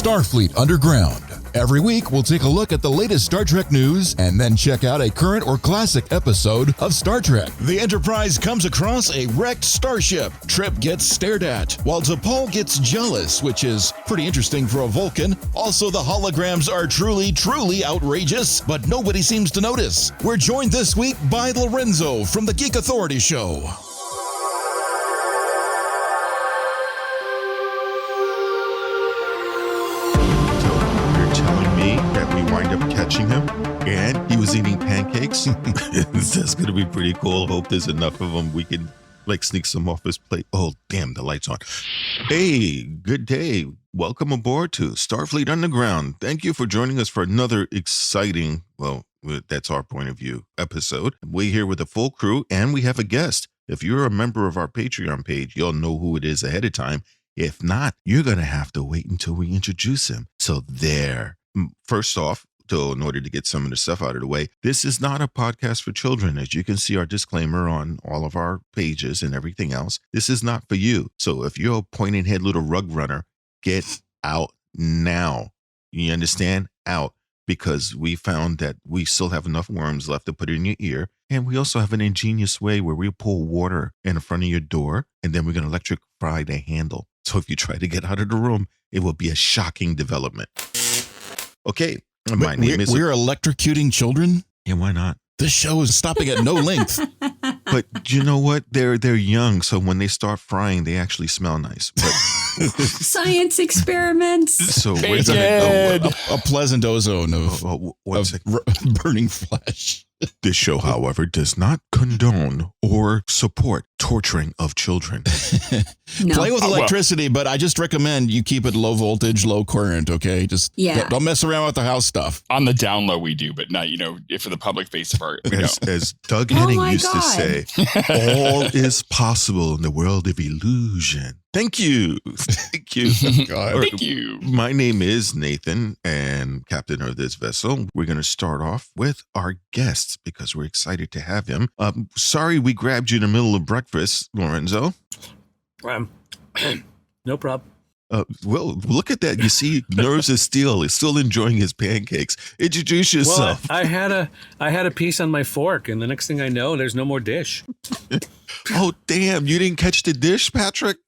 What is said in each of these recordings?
Starfleet Underground. Every week, we'll take a look at the latest Star Trek news and then check out a current or classic episode of Star Trek. The Enterprise comes across a wrecked starship. Trip gets stared at, while T'Pol gets jealous, which is pretty interesting for a Vulcan. Also, the holograms are truly, truly outrageous, but nobody seems to notice. We're joined this week by Lorenzo from the Geek Authority Show. That we wind up catching him and he was eating pancakes. That's gonna be pretty cool. Hope there's enough of them we can sneak some off his plate. Oh damn, the light's on. Hey, good day, welcome aboard to Starfleet Underground. Thank you for joining us for another exciting, well, that's our point of view, episode. We're here with a full crew and we have a guest. If you're a member of our Patreon page, you'll know who it is ahead of time. If not, you're gonna have to wait until we introduce him. So there. First off, in order to get some of the stuff out of the way, this is not a podcast for children. As you can see our disclaimer on all of our pages and everything else, this is not for you. So if you're a pointed head little rug runner, get out now. You understand? Out. Because we found that we still have enough worms left to put in your ear. And we also have an ingenious way where we pour water in front of your door and then we're going to electrify the handle. So if you try to get out of the room, it will be a shocking development. Okay, my name is... We're electrocuting children? Yeah, why not? This show is stopping at no length. But you know what? They're young, so when they start frying, they actually smell nice. But science experiments. So we're gonna a pleasant ozone of burning flesh. This show, however, does not condone or support torturing of children. No. Play with electricity, but I just recommend you keep it low voltage, low current, okay? Just don't mess around with the house stuff. On the down low we do, but not, for the public face of art. As Doug Henning used to say, all is possible in the world of illusion. Thank you. Thank you. Thank you. My name is Nathan, and captain of this vessel. We're going to start off with our guest because we're excited to have him. Sorry we grabbed you in the middle of breakfast, Lorenzo. No problem. Well, look at that. You see, nerves of steel is still enjoying his pancakes. Introduce yourself. Well, I had a piece on my fork, and the next thing I know, there's no more dish. Oh, damn. You didn't catch the dish, Patrick?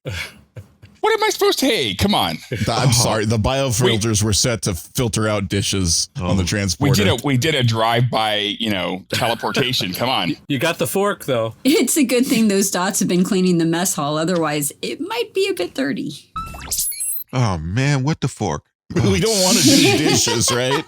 What am I supposed to? Hey, come on. I'm sorry. The biofilters were set to filter out dishes on the transporter. We did a drive-by, teleportation. Come on. You got the fork, though. It's a good thing those dots have been cleaning the mess hall. Otherwise, it might be a bit dirty. Oh, man. What the fork? We don't want to do dishes, right?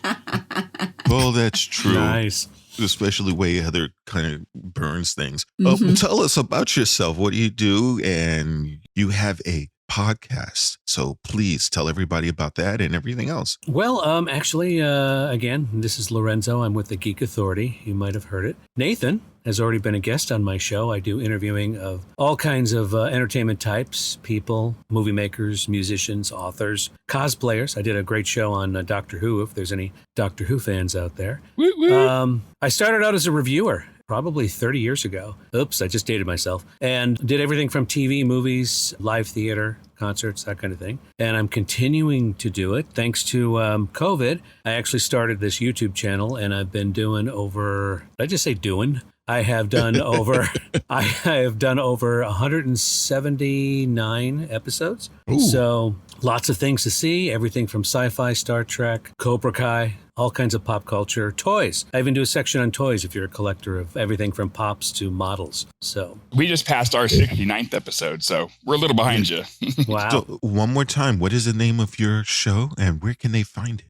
Well, that's true. Nice. Especially the way Heather kind of burns things. Mm-hmm. Tell us about yourself. What do you do? And you have a podcast. So please tell everybody about that and everything else. Well, actually, again, this is Lorenzo. I'm with the Geek Authority. You might have heard it. Nathan has already been a guest on my show. I do interviewing of all kinds of entertainment types, people, movie makers, musicians, authors, cosplayers. I did a great show on Doctor Who, if there's any Doctor Who fans out there. Woo, woo. I started out as a reviewer. Probably 30 years ago. Oops, I just dated myself. And did everything from TV, movies, live theater, concerts, that kind of thing. And I'm continuing to do it. Thanks to COVID, I actually started this YouTube channel and I've been doing over, did I just say doing? I have done over 179 episodes. Ooh. So lots of things to see, everything from sci-fi, Star Trek, Cobra Kai, all kinds of pop culture, toys. I even do a section on toys if you're a collector of everything from pops to models. So we just passed our 69th episode, so we're a little behind you. Wow. So, one more time, what is the name of your show and where can they find it?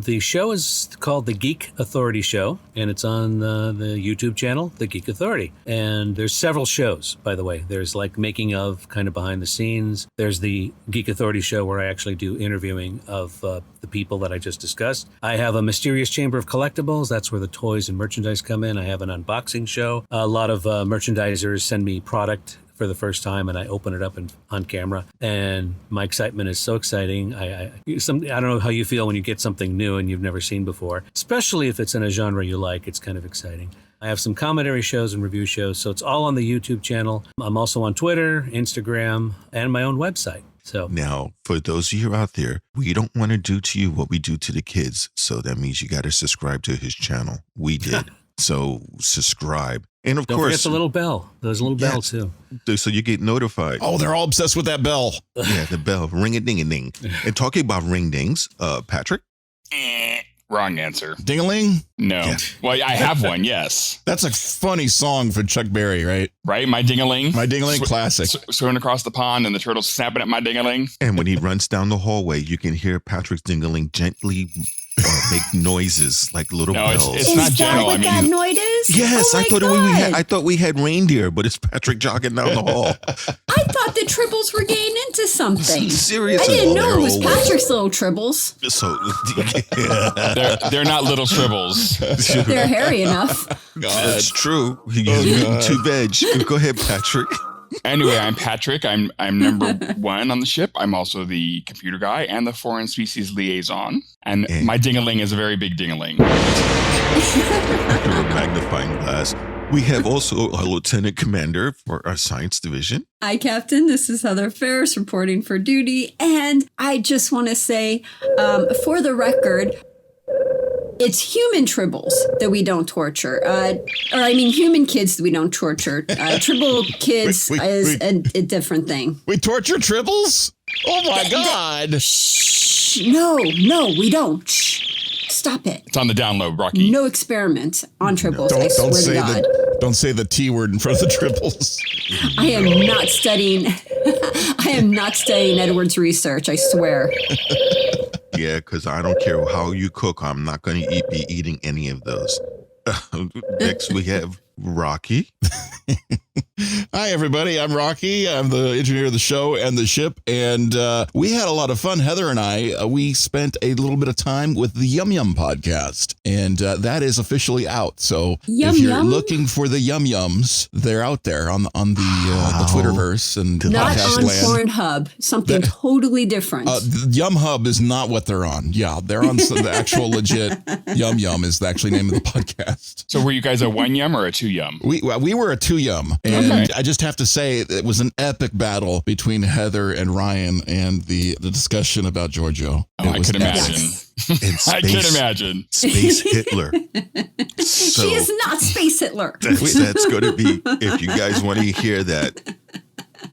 The show is called The Geek Authority Show, and it's on the YouTube channel, The Geek Authority. And there's several shows, by the way. There's making of, kind of behind the scenes. There's the Geek Authority Show where I actually do interviewing of the people that I just discussed. I have a Mysterious Chamber of Collectibles. That's where the toys and merchandise come in. I have an unboxing show. A lot of merchandisers send me product for the first time, and I open it up on camera. And my excitement is so exciting. I don't know how you feel when you get something new and you've never seen before, especially if it's in a genre you like. It's kind of exciting. I have some commentary shows and review shows, so it's all on the YouTube channel. I'm also on Twitter, Instagram, and my own website. So now, for those of you out there, we don't want to do to you what we do to the kids. So that means you got to subscribe to his channel. We did. So subscribe. And of don't course, forget the little bell. There's a little bell too. So you get notified. Oh, they're all obsessed with that bell. Yeah, the bell. Ring-a-ding-a-ding. And talking about ring-dings, Patrick? Wrong answer. Ding-a-ling? No. Yeah. Well, I have one, yes. That's a funny song for Chuck Berry, right? Right? My ding-a-ling. My Ding-a-ling classic. Swimming across the pond and the turtles snapping at my ding-a-ling. And when he runs down the hallway, you can hear Patrick's ding-a-ling gently make noises like little bells. It's not Is that general. what that noise is? Yes, Oh I my thought God. I thought we had reindeer, but it's Patrick jogging down the hall. I thought the Tribbles were getting into something. Seriously, I didn't know they're it was old. Patrick's little Tribbles. So They're not little Tribbles. They're hairy enough. that's true. He's meeting two veg. Go ahead, Patrick. Anyway, I'm Patrick. I'm number 1 on the ship. I'm also the computer guy and the foreign species liaison. And my ding-a-ling is a very big ding-a-ling. Under a magnifying glass. We have also a lieutenant commander for our science division. Hi, Captain. This is Heather Ferris reporting for duty. And I just want to say, for the record, it's human Tribbles that we don't torture. Human kids that we don't torture. Tribble kids is a different thing. We torture Tribbles? Oh, my God. Shh. No, we don't. Shh. Stop it. It's on the down low, Rocky. No experiment on Tribbles. I swear to God. Don't say the T word in front of the Tribbles. I am not studying. I am not studying Edward's research. I swear. Yeah, because I don't care how you cook. I'm not going to be eating any of those. Next, we have Rocky. Hi, everybody. I'm Rocky. I'm the engineer of the show and the ship. And we had a lot of fun. Heather and I, we spent a little bit of time with the Yum Yum podcast. And that is officially out. So if you're looking for the Yum Yums, they're out there on the Twitterverse and Not podcast on land. Pornhub. Something totally different. The Yum Hub is not what they're on. Yeah, they're on the actual legit Yum Yum is the actual name of the podcast. So were you guys a 1 yum or a 2 yum? We were a 2 Yum. And I just have to say it was an epic battle between Heather and Ryan and the discussion about Giorgio. Oh, I could imagine. I can imagine. Space Hitler. So she is not Space Hitler. that's going to be, if you guys want to hear that,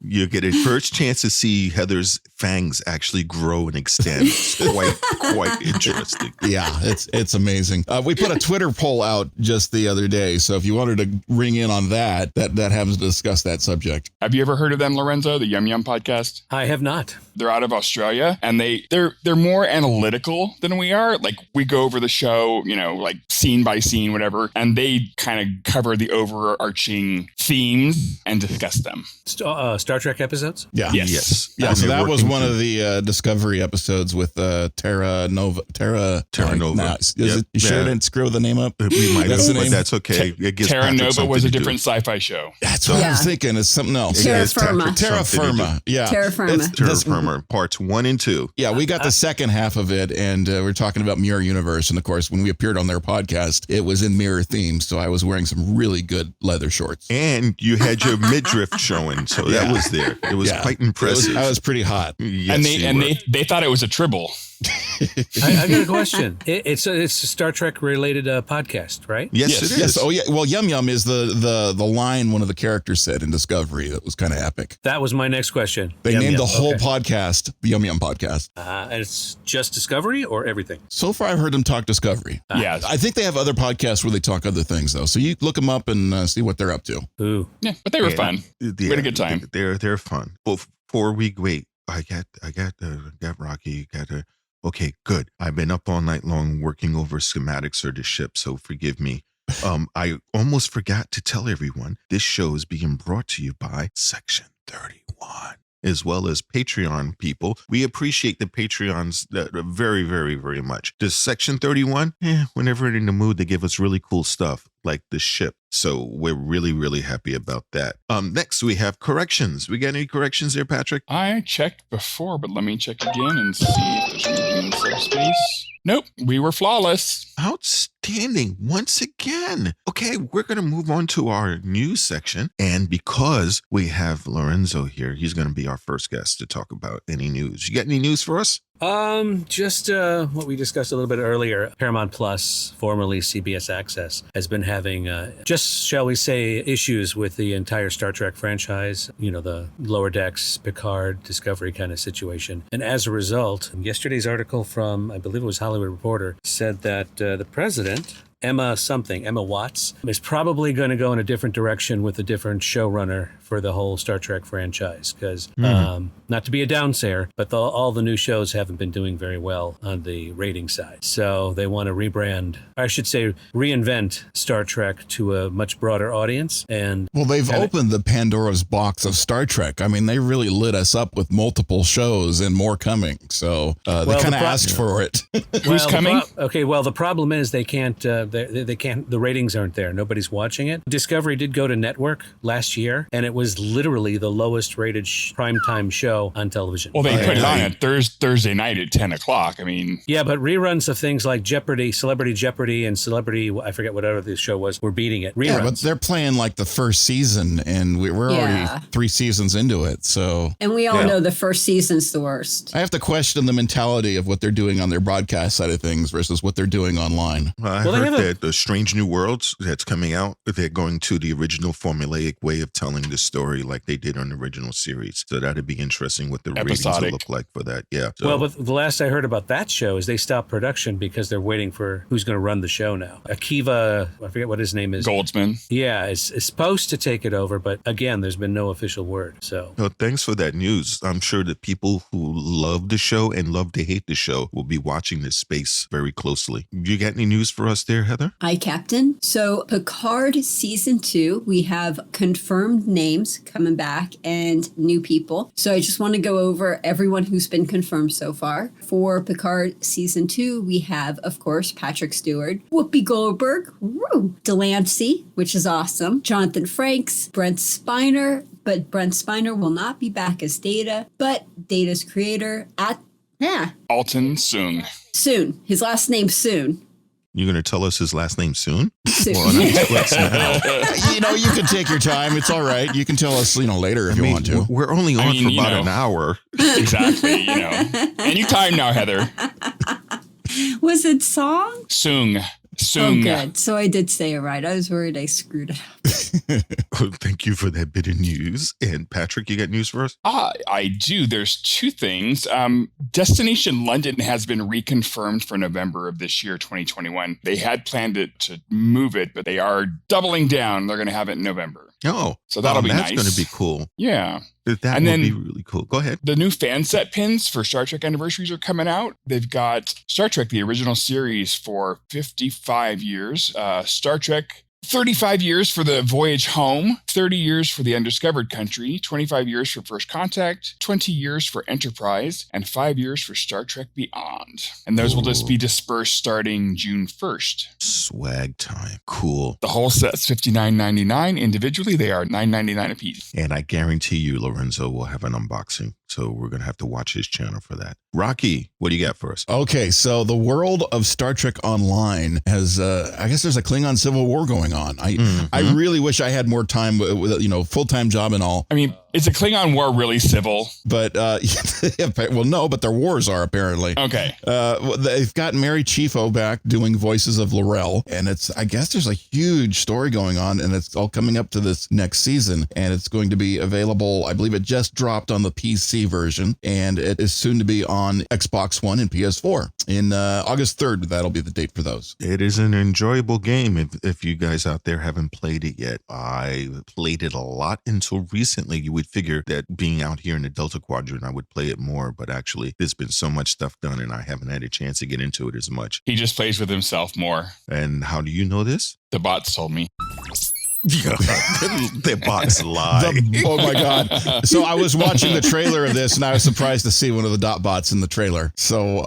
you get a first chance to see Heather's fangs actually grow and extend. It's quite interesting. Yeah, it's amazing. We put a Twitter poll out just the other day, so if you wanted to ring in on that happens to discuss that subject. Have you ever heard of them, Lorenzo, the Yum Yum podcast? I have not. They're out of Australia, and they're more analytical than we are. Like, we go over the show, like scene by scene, whatever, and they kind of cover the overarching themes and discuss them. Star Trek episodes? Yeah. Yes. Yeah, so that was one of the Discovery episodes with Terra Nova. You sure didn't screw the name up? We might That's have, the but name? that's okay. It gives Terra Patrick Nova something was a to do. different sci-fi show. That's what I was thinking. It's something else. It gives Terra Patrick Terra something to do. Firma. Yeah. Terra Firma. Terra Firma, parts 1 and 2. Yeah, we got the second half of it, and we're talking about Mirror Universe. And of course, when we appeared on their podcast, it was in mirror theme. So I was wearing some really good leather shorts. And you had your midriff showing, so that was there. It was quite impressive. I was pretty hot. Yes, they thought it was a Tribble. I got a question. It's a Star Trek related podcast, right? Yes, it is. Yes. Oh, yeah. Well, Yum Yum is the line one of the characters said in Discovery that was kind of epic. That was my next question. They Yum named Yum. the whole Okay. podcast the Yum Yum podcast. And it's just Discovery or everything? So far, I've heard them talk Discovery. Yeah. I think they have other podcasts where they talk other things, though. So you look them up and see what they're up to. Ooh. Yeah, but they were fun. We had a good time. They're fun. Well, before we wait, I got Rocky. Okay, good. I've been up all night long working over schematics for the ship, so forgive me. I almost forgot to tell everyone this show is being brought to you by Section 31, as well as Patreon people. We appreciate the Patreons very, very, very much. Does Section 31? Whenever they're in the mood, they give us really cool stuff. like the ship. So we're really, really happy about that. Next, we have corrections. We got any corrections there, Patrick? I checked before, but let me check again and see if there's anything in subspace. Nope, we were flawless. Outstanding. Once again. Okay, we're going to move on to our news section. And because we have Lorenzo here, he's going to be our first guest to talk about any news. You got any news for us? Just what we discussed a little bit earlier. Paramount Plus, formerly CBS Access, has been having just, shall we say, issues with the entire Star Trek franchise, you know, the Lower Decks, Picard, Discovery kind of situation. And as a result, yesterday's article from, I believe it was Hollywood Reporter, said that the president, Emma Watts, is probably going to go in a different direction with a different showrunner for the whole Star Trek franchise. Because, not to be a downsayer, but all the new shows haven't been doing very well on the rating side. So they want to reinvent Star Trek to a much broader audience. And well, they've opened the Pandora's box of Star Trek. I mean, they really lit us up with multiple shows and more coming. So they kind of asked for it. Who's coming? The problem is they can't. They can't. The ratings aren't there. Nobody's watching it. Discovery did go to network last year, and it was literally the lowest rated primetime show on television. Well, they put it on at Thursday night at 10 o'clock. I mean, yeah, but reruns of things like Jeopardy, Celebrity Jeopardy, and Celebrity, I forget whatever the show was, were beating it. Reruns. Yeah, but they're playing like the first season, and we're already 3 seasons into it. So, and we all know the first season's the worst. I have to question the mentality of what they're doing on their broadcast side of things versus what they're doing online. I heard that the Strange New Worlds that's coming out, they're going to the original formulaic way of telling the story like they did on the original series. So that'd be interesting what the ratings will look like for that. Yeah. So. Well, but the last I heard about that show is they stopped production because they're waiting for who's going to run the show now. Akiva, I forget what his name is. Goldsman. Yeah, is supposed to take it over, but again, there's been no official word. So, well, thanks for that news. I'm sure that people who love the show and love to hate the show will be watching this space very closely. You got any news for us there, Heather? Hi, Captain. So Picard Season 2, we have confirmed names coming back and new people. So I just want to go over everyone who's been confirmed so far. For Picard Season 2, we have, of course, Patrick Stewart, Whoopi Goldberg, Delancey, which is awesome, Jonathan Frakes, Brent Spiner, but Brent Spiner will not be back as Data, but Data's creator Alton Soong. Soon. His last name's Soon. You're going to tell us his last name soon? Soon. Well, let's now. You know, you can take your time. It's all right. You can tell us, later if you want to. We're only on for about an hour. Exactly, Anytime now, Heather. Was it Song? Soong. Oh, good. So I did say it right. I was worried I screwed it up. Thank you for that bit of news. And Patrick, you got news for us? I do. There's 2 things. Destination London has been reconfirmed for November of this year, 2021. They had planned to move it, but they are doubling down. They're going to have it in November. Oh, so that'll be nice. That's going to be cool. Yeah. That would be really cool. Go ahead. The new Fanset pins for Star Trek anniversaries are coming out. They've got Star Trek, the original series, for 55 years. Star Trek 35 years for the voyage home, 30 years for the undiscovered country, 25 years for First Contact, 20 years for Enterprise, and 5 years for Star Trek Beyond. And those will just be dispersed starting June 1st. Swag time. Cool. The whole set's $59.99. Individually, they are $9.99 a piece. And I guarantee you, Lorenzo will have an unboxing. So we're going to have to watch his channel for that. Rocky, what do you got for us? Okay, so the world of Star Trek Online has, I guess there's a Klingon Civil War going on. I really wish I had more time with, full-time job and all. I mean, is a Klingon war really civil? But, well, no, but their wars are apparently. Okay. They've got Mary Chieffo back doing voices of L'Rell, and I guess there's a huge story going on, and it's all coming up to this next season, and it's going to be available, I believe it just dropped on the PC version, and it is soon to be on Xbox One and PS4. In August 3rd, that'll be the date for those. It is an enjoyable game if you guys out there haven't played it yet. I played it a lot until recently. You would figure that being out here in the Delta Quadrant, I would play it more, but actually there's been so much stuff done and I haven't had a chance to get into it as much. He just plays with himself more. And how do you know this? The bots told me. Their bots lie. Oh my God. So I was watching the trailer of this and I was surprised to see one of the dot bots in the trailer. So,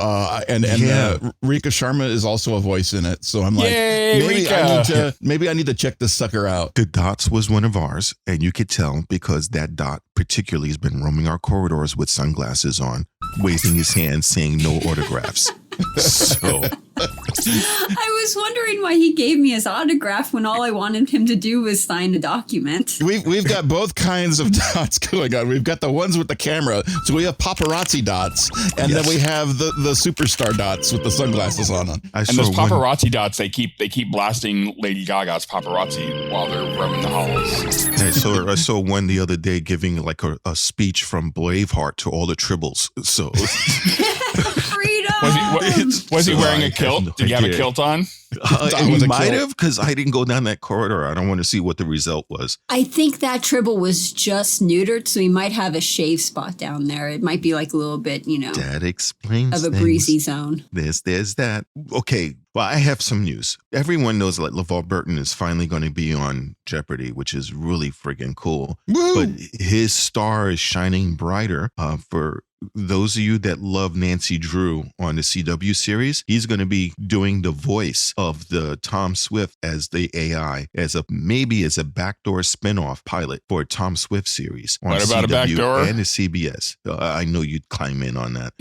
Rika Sharma is also a voice in it. So I'm like, Yay, maybe I need to check this sucker out. The Dots was one of ours, and you could tell because that Dot particularly has been roaming our corridors with sunglasses on, waving his hand, saying no autographs. So I was wondering why he gave me his autograph when all I wanted him to do was sign a document. We've got both kinds of dots going on. We've got the ones with the camera. So we have paparazzi dots, and then we have the superstar dots with the sunglasses on them. And those paparazzi dots, they keep blasting Lady Gaga's paparazzi while they're roaming the halls. I saw one the other day giving like a speech from Braveheart to all the Tribbles. So Was he wearing a kilt? Did he have a kilt on? He might have, because I didn't go down that corridor. I don't want to see what the result was. I think that Tribble was just neutered, so he might have a shave spot down there. It might be like a little bit, that explains of a breezy zone. There's that. Okay, well, I have some news. Everyone knows that LeVar Burton is finally going to be on Jeopardy, which is really friggin' cool. Woo! But his star is shining brighter for those of you that love Nancy Drew on the CW series. He's going to be doing the voice of the Tom Swift as the AI, as a backdoor spinoff pilot for a Tom Swift series on what about CW a backdoor? and the CBS. I know you'd climb in on that.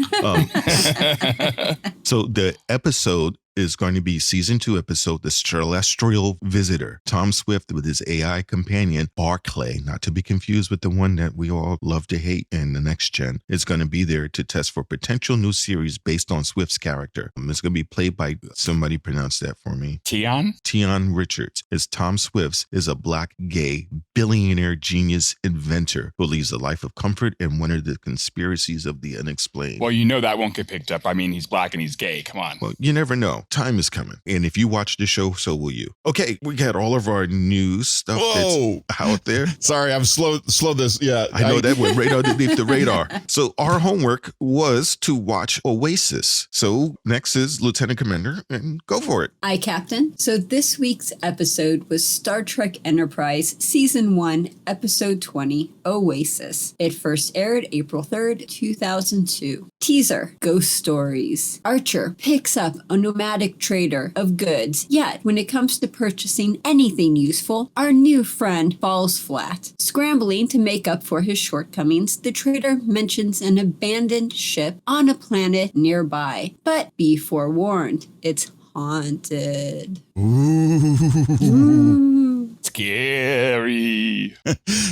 So the episode is going to be season 2 episode, The Celestial Visitor. Tom Swift with his AI companion, Barclay, not to be confused with the one that we all love to hate in the next gen, is going to be there to test for potential new series based on Swift's character. It's going to be played by, somebody pronounce that for me. Tion Richards. As Tom Swift is a black, gay, billionaire genius inventor who leads a life of comfort and one of the conspiracies of the unexplained. Well, that won't get picked up. I mean, he's black and he's gay. Come on. Well, you never know. Time is coming. And if you watch the show, so will you. Okay, we got all of our news stuff that's out there. Sorry, I'm slow this. Yeah. I know that went right underneath the radar. So our homework was to watch Oasis. So next is Lieutenant Commander, and go for it. Aye, Captain. So this week's episode was Star Trek Enterprise Season 1, Episode 20, Oasis. It first aired April 3rd, 2002. Teaser, Ghost Stories. Archer picks up a nomadic trader of goods, yet when it comes to purchasing anything useful, our new friend falls flat. Scrambling to make up for his shortcomings, the trader mentions an abandoned ship on a planet nearby. But be forewarned, it's haunted. Ooh. Scary.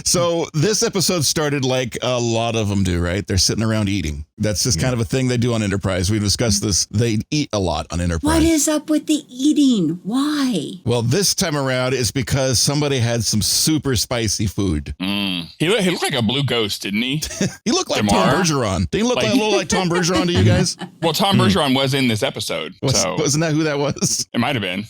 So this episode started like a lot of them do, right? They're sitting around eating. That's just kind of a thing they do on Enterprise. We've discussed this. They eat a lot on Enterprise. What is up with the eating? Why? Well, this time around, it's because somebody had some super spicy food. He looked like a blue ghost, didn't he? He looked like Tom Bergeron. Did he look a little like Tom Bergeron to you guys? Well, Tom Bergeron was in this episode. Wasn't that who that was? It might have been.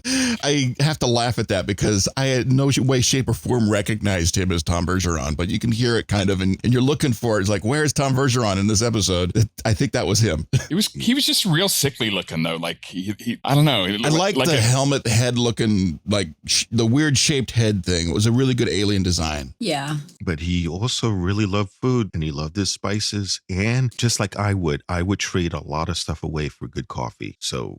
I have to laugh at that because I had no way, shape, or form recognized him as Tom Bergeron, but you can hear it kind of, and you're looking for it. It's like, where's Tom Bergeron in this episode? I think that was him. He was just real sickly looking though. Like he I don't know. I like the helmet head looking, like the weird shaped head thing. It was a really good alien design. Yeah. But he also really loved food, and he loved his spices. And just like I would trade a lot of stuff away for good coffee. So,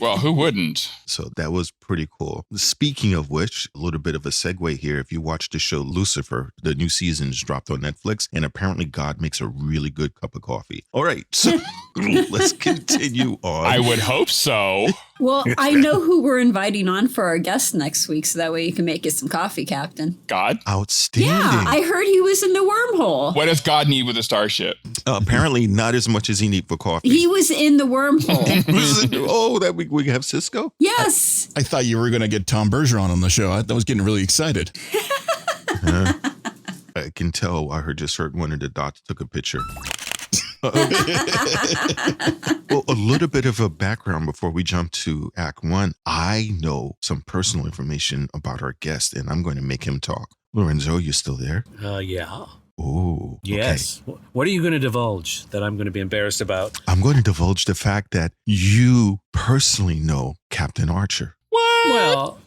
well, who wouldn't? So that was pretty cool. Speaking of which, a little bit of a segue here. If you watch the show Lucifer, the new season's dropped on Netflix, and apparently God makes a really good cup of coffee. All right, so let's continue on. I would hope so. Well, I know who we're inviting on for our guest next week, so that way you can make us some coffee, Captain. God? Outstanding. Yeah, I heard he was in the wormhole. What does God need with a starship? Apparently not as much as he need for coffee. He was in the wormhole. Oh, that we have Cisco? Yes. I thought you were going to get Tom Bergeron on the show. I was getting really excited. I can tell. I just heard one of the dots took a picture. Well, a little bit of a background before we jump to Act 1. I know some personal information about our guest, and I'm going to make him talk. Lorenzo, you still there? Yeah. Oh, yes. Okay. What are you going to divulge that I'm going to be embarrassed about? I'm going to divulge the fact that you personally know Captain Archer. What? Well,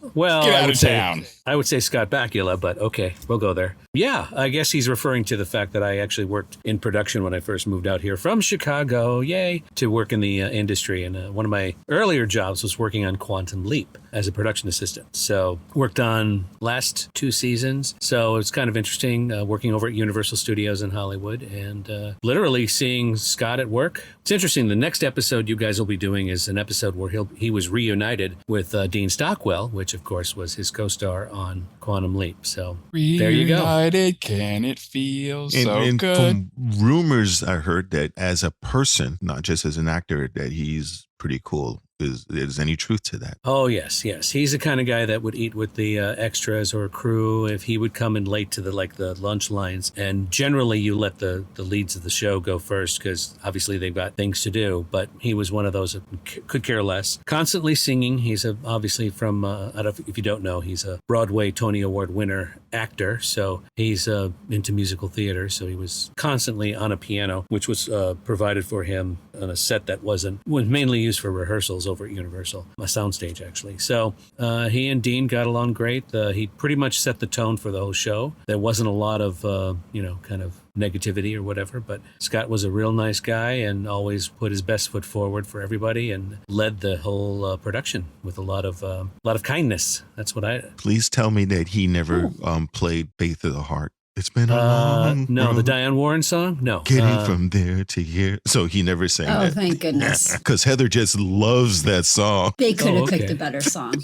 Get out of town. I would say Scott Bakula, but okay, we'll go there. Yeah, I guess he's referring to the fact that I actually worked in production when I first moved out here from Chicago, yay, to work in the industry. And one of my earlier jobs was working on Quantum Leap as a production assistant. So worked on last 2 seasons. So it's kind of interesting working over at Universal Studios in Hollywood and literally seeing Scott at work. It's interesting. The next episode you guys will be doing is an episode where he was reunited with Dean Stockwell, which of course was his co-star on Quantum Leap. So there you go. Reunited, can it feel so good? From rumors, I heard that as a person, not just as an actor, that he's pretty cool. Is any truth to that? Oh, yes. He's the kind of guy that would eat with the extras or crew if he would come in late to the lunch lines. And generally, you let the leads of the show go first because obviously they've got things to do. But he was one of those that could care less. Constantly singing. He's obviously from, if you don't know, he's a Broadway Tony Award winner actor. So he's into musical theater. So he was constantly on a piano, which was provided for him on a set that was mainly used for rehearsals over at Universal, a soundstage actually. So he and Dean got along great. He pretty much set the tone for the whole show. There wasn't a lot of, kind of negativity or whatever, but Scott was a real nice guy and always put his best foot forward for everybody and led the whole production with a lot of kindness. That's what I... Please tell me that he never played Faith of the Heart. It's been a long No, road. the Diane Warren song? No. Getting from there to here. So he never sang that. Oh, thank goodness. Because Heather just loves that song. They could have picked okay. a better song.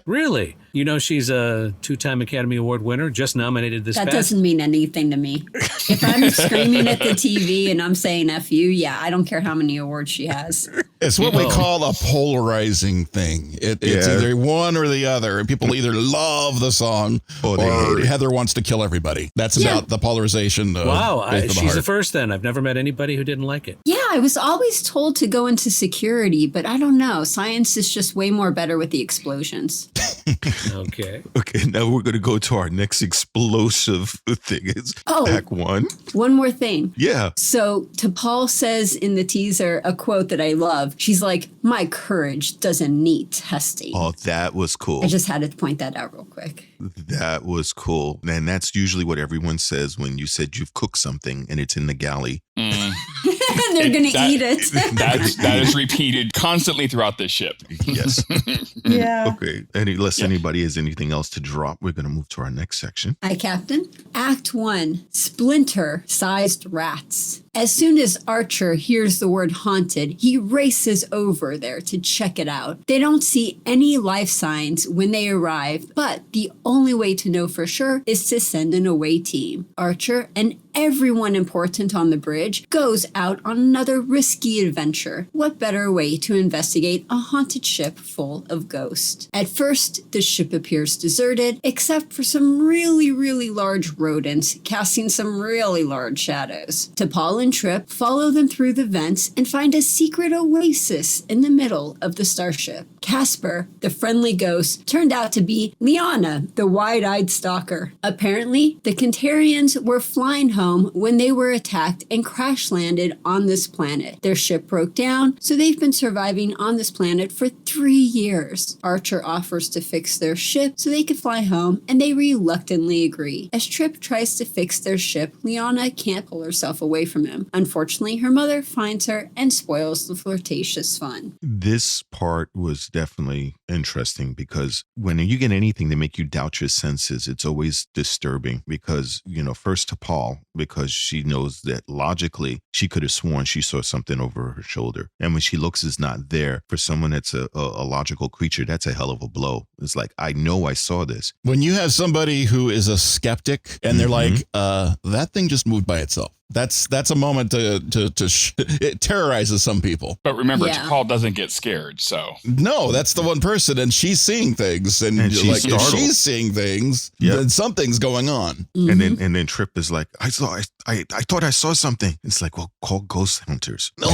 Really? You know, she's a 2-time Academy Award winner, just nominated this That past. doesn't mean anything to me. If I'm screaming at the TV and I'm saying F you, yeah, I don't care how many awards she has. It's what we call a polarizing thing. It's either one or the other. And people either love the song Or they hate it. Heather wants to kill everybody. That's about the polarization. Wow, Faith of the she's Heart. the first then. I've never met anybody who didn't like it. Yeah, I was always told to go into security, but I don't know. Science is just way more better with the explosions. Okay. Okay, now we're going to go to our next explosive thing. It's Act 1. One more thing. Yeah. So T'Pol says in the teaser a quote that I love. She's like, "My courage doesn't need testing." Oh, that was cool. I just had to point that out real quick. That was cool. And that's usually what everyone says when you said you've cooked something and it's in the galley. And they're going to eat it. That is repeated constantly throughout this ship. Yes. Yeah. Okay. Unless anybody has anything else to drop, we're going to move to our next section. Hi, Captain. Act 1, Splinter-Sized Rats. As soon as Archer hears the word haunted, he races over there to check it out. They don't see any life signs when they arrive, but the only way to know for sure is to send an away team. Archer and everyone important on the bridge goes out on another risky adventure. What better way to investigate a haunted ship full of ghosts? At first, the ship appears deserted, except for some really, really large rodents casting some really large shadows. T'Pol and Trip follow them through the vents and find a secret oasis in the middle of the starship. Casper, the friendly ghost, turned out to be Leanna, the wide-eyed stalker. Apparently, the Kantarians were flying home when they were attacked and crash-landed on this planet. Their ship broke down, so they've been surviving on this planet for 3 years. Archer offers to fix their ship so they can fly home, and they reluctantly agree. As Trip tries to fix their ship, Leanna can't pull herself away from him. Unfortunately, her mother finds her and spoils the flirtatious fun. This part was definitely interesting because when you get anything to make you doubt your senses, it's always disturbing because, first T'Pol, because she knows that logically she could have sworn she saw something over her shoulder. And when she looks, it's not there. For someone that's a logical creature, that's a hell of a blow. It's like, I know I saw this. When you have somebody who is a skeptic and they're like, that thing just moved by itself. That's a moment it terrorizes some people. But remember, Yeah. T'Pol doesn't get scared, so. No, that's the one person, and she's seeing things, and she's like if startled. she's seeing things, Yep. then something's going on. And then Trip is like, I thought I saw something. It's like, well, call ghost hunters. No,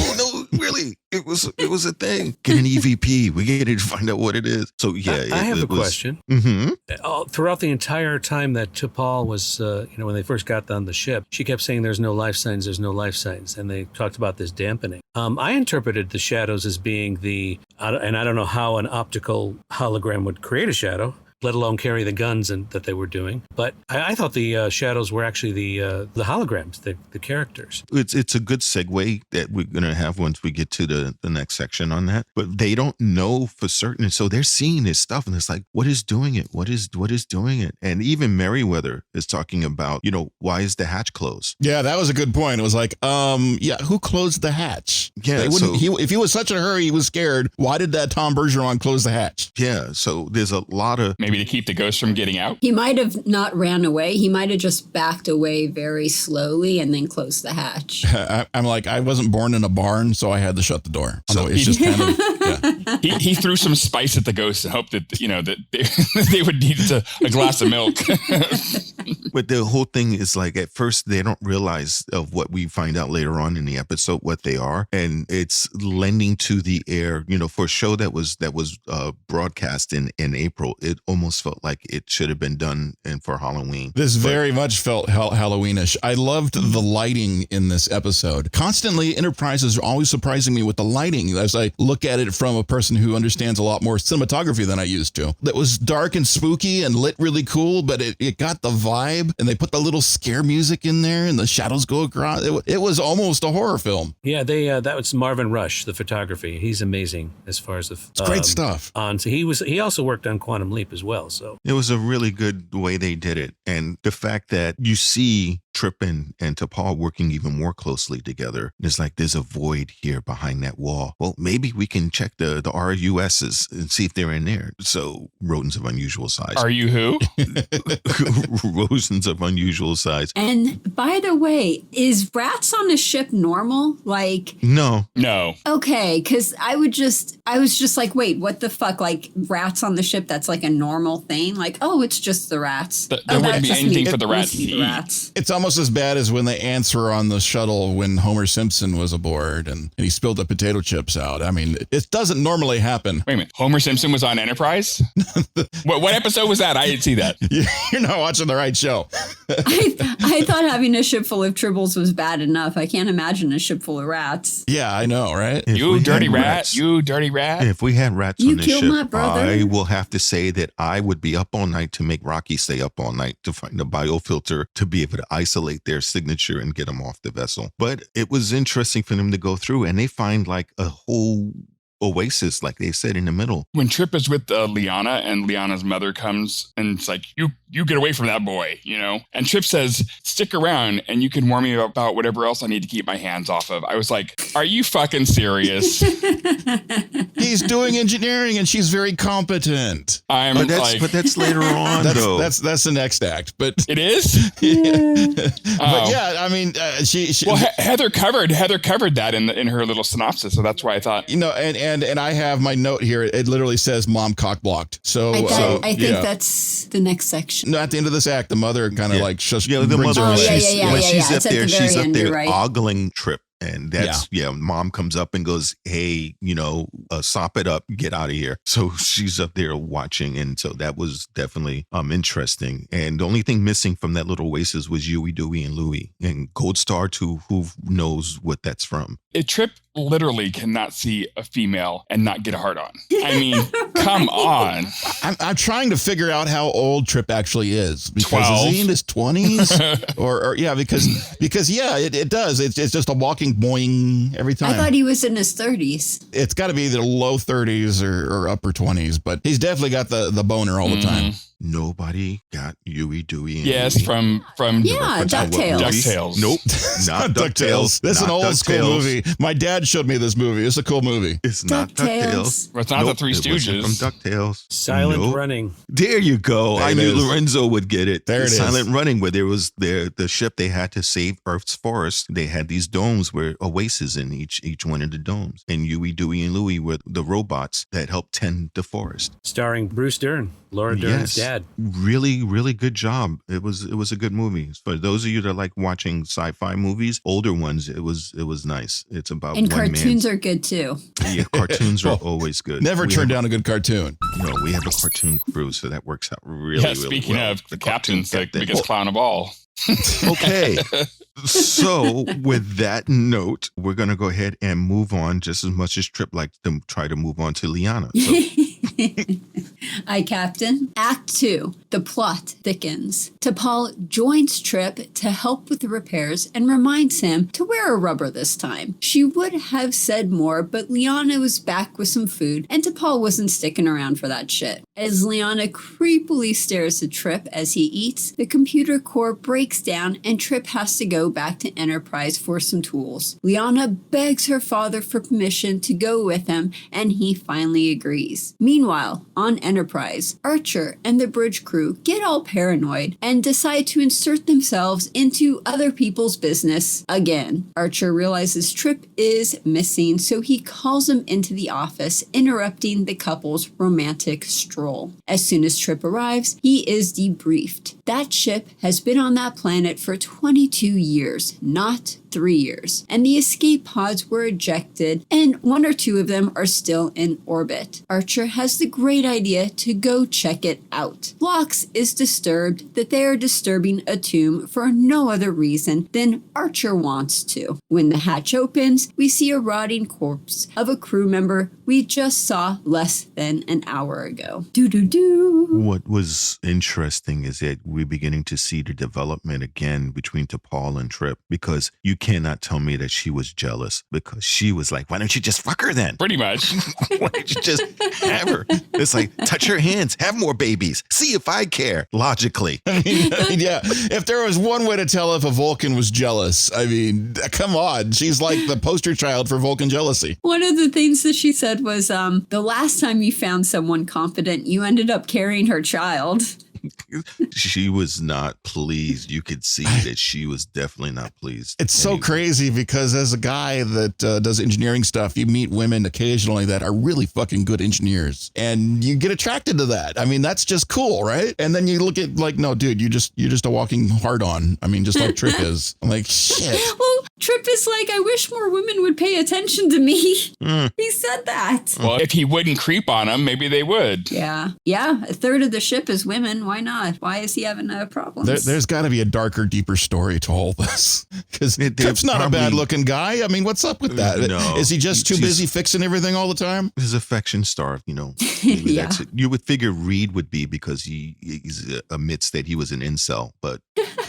Really, it was a thing. Get an EVP. We get to find out what it is. So yeah, I have a question. Mm-hmm. Throughout the entire time that T'Pol was, when they first got on the ship, she kept saying there's no life signs, there's no life signs. And they talked about this dampening. I interpreted the shadows as being and I don't know how an optical hologram would create a shadow, let alone carry the guns that they were doing. But I thought the shadows were actually the holograms, the characters. It's a good segue that we're going to have once we get to the next section on that. But they don't know for certain. And so they're seeing this stuff and it's like, what is doing it? What is doing it? And even Merriweather is talking about, why is the hatch closed? Yeah, that was a good point. It was like, who closed the hatch? Yeah, if he was such a hurry, he was scared. Why did that Tom Bergeron close the hatch? Yeah, so there's a lot of... Maybe to keep the ghost from getting out? He might have not ran away. He might have just backed away very slowly and then closed the hatch. I'm like, I wasn't born in a barn, so I had to shut the door. So it's just kind of, yeah. He threw some spice at the ghost and hoped that, that they would need a glass of milk. But the whole thing is like, at first, they don't realize of what we find out later on in the episode, what they are. And it's lending to the air, for a show that was broadcast in April, it almost felt like it should have been done for Halloween. This very much felt Halloweenish. I loved the lighting in this episode. Constantly, Enterprise is always surprising me with the lighting as I look at it from a person who understands a lot more cinematography than I used to. That was dark and spooky and lit really cool, but it got the vibe, and they put the little scare music in there and the shadows go across. It was almost a horror film. Yeah, that was Marvin Rush, the photography. He's amazing as far as it's great stuff. So he also worked on Quantum Leap as well. So it was a really good way they did it. And the fact that you see Trip and T'Pol working even more closely together, it's like there's a void here behind that wall. Well, maybe we can check the RUSs and see if they're in there. So rodents of unusual size. Are you who? Rodents of unusual size. And by the way, is rats on a ship normal? Like, no. Okay, because I was just like, wait, what the fuck? Like rats on the ship? That's like a normal thing. Like, oh, it's just the rats. There wouldn't be anything for the rats to eat. It's almost as bad as when the ants were on the shuttle when Homer Simpson was aboard and he spilled the potato chips out. I mean, it doesn't normally happen. Wait a minute. Homer Simpson was on Enterprise? What episode was that? I didn't see that. You're not watching the right show. I thought having a ship full of tribbles was bad enough. I can't imagine a ship full of rats. Yeah, I know, right? You dirty rat. If we had rats on this killed ship, my brother. I will have to say that I would be up all night to make Rocky stay up all night to find a biofilter to be able to isolate their signature and get them off the vessel. But it was interesting for them to go through, and they find like a whole oasis, like they said, in the middle. When Trip is with Leanna and Leanna's mother comes and it's like, you get away from that boy, And Trip says, stick around and you can warn me about whatever else I need to keep my hands off of. I was like, are you fucking serious? He's doing engineering and she's very competent. But that's later on, though. That's the next act. But it is? But yeah, I mean, she well, Heather covered that in her little synopsis. So that's why I thought, and I have my note here. It literally says mom cock blocked. So I think that's the next section. No, at the end of this act, the mother kind of like the mother. She's up there. She's up there right. ogling Trip. And that's, mom comes up and goes, hey, sop it up, get out of here. So she's up there watching. And so that was definitely interesting. And the only thing missing from that little oasis was Huey, Dewey, and Louie. And Gold Star, too, who knows what that's from. Trip literally cannot see a female and not get a hard on. I mean, come on. I'm trying to figure out how old Trip actually is. Because 12. Is he in his 20s? or because it does. It's just a walking boing every time. I thought he was in his 30s. It's got to be the low 30s or upper 20s, but he's definitely got the boner all the time. Nobody got Huey, Dewey, and yes, Louie. from DuckTales. DuckTales. Nope, not DuckTales. This is an old school movie. My dad showed me this movie. It's a cool movie. It's not DuckTales. Well, it's not the Three Stooges. It wasn't from DuckTales. Silent Running. There you go. There I knew Lorenzo would get it. There it is. Silent Running, where there was the ship they had to save Earth's forest. They had these domes where oases in each one of the domes. And Huey, Dewey, and Louie were the robots that helped tend the forest. Starring Bruce Dern, Laura Dern's dad. bad. Really, really good job. It was a good movie. For those of you that like watching sci-fi movies, older ones, it was nice. It's about and one cartoons man. are good too. Yeah, cartoons are always good. Never turn down a good cartoon. No, we have a cartoon crew, so that works out really, really Speaking well. of, the captain's the biggest clown of all. Okay. So with that note, we're going to go ahead and move on just as much as Trip likes to try to move on to Leanna. So, Aye, Captain. Act 2. The plot thickens. T'Pol joins Trip to help with the repairs and reminds him to wear a rubber this time. She would have said more, but Leanna was back with some food, and T'Pol wasn't sticking around for that shit. As Leanna creepily stares at Trip as he eats, the computer core breaks down and Trip has to go back to Enterprise for some tools. Leanna begs her father for permission to go with him, and he finally agrees. Meanwhile, on Enterprise, Archer and the bridge crew get all paranoid and decide to insert themselves into other people's business again. Archer realizes Trip is missing, so he calls him into the office, interrupting the couple's romantic stroll. As soon as Trip arrives, he is debriefed. That ship has been on that planet for 22 years, not 3 years, and the escape pods were ejected, and 1 or 2 of them are still in orbit. Archer has the great idea to go check it out. Phlox is disturbed that they are disturbing a tomb for no other reason than Archer wants to. When the hatch opens, we see a rotting corpse of a crew member we just saw less than an hour ago. Doo-doo-doo. what was interesting is that we're beginning to see the development again between T'Pol and Trip, because you cannot tell me that she was jealous, because she was like, why don't you just fuck her then? Pretty much. Why don't you just have her? It's like, touch her hands, have more babies, see if I care, logically. I mean, yeah. If there was one way to tell if a Vulcan was jealous, I mean, come on. She's like the poster child for Vulcan jealousy. One of the things that she said was, the last time you found someone confident, you ended up carrying her child. She was not pleased. You could see that she was definitely not pleased. It's so crazy because as a guy that does engineering stuff, you meet women occasionally that are really fucking good engineers, and you get attracted to that. I mean, that's just cool, right? And then you look at like, no, dude, you're just a walking hard on. I mean, just like Trip is. I'm like, shit. Well, Trip is like, I wish more women would pay attention to me. He said that. Well, if he wouldn't creep on them, maybe they would. Yeah. Yeah. A third of the ship is women. Why not? Why is he having problems? There's got to be a darker, deeper story to all this, because Trip's not a bad looking guy. I mean, what's up with that? No, is he just too busy fixing everything all the time? His affection starved, Yeah. That's it. You would figure Reed would be, because he admits that he was an incel, but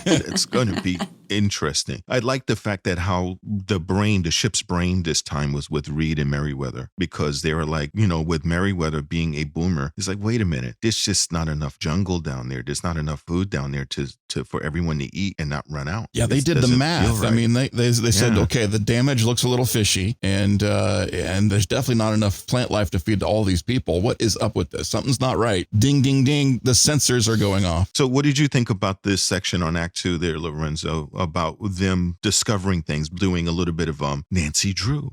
it's going to be interesting. I like the fact that how the ship's brain this time was with Reed and Merriweather, because they were like, with Merriweather being a boomer, it's like, wait a minute, there's just not enough jungle down there. There's not enough food down there for everyone to eat and not run out. Yeah, they did the math. Right. I mean, they said, okay, the damage looks a little fishy, and there's definitely not enough plant life to feed all these people. What is up with this? Something's not right. Ding, ding, ding. The sensors are going off. So what did you think about this section on Act 2 there, Lorenzo, about them discovering things, doing a little bit of Nancy Drew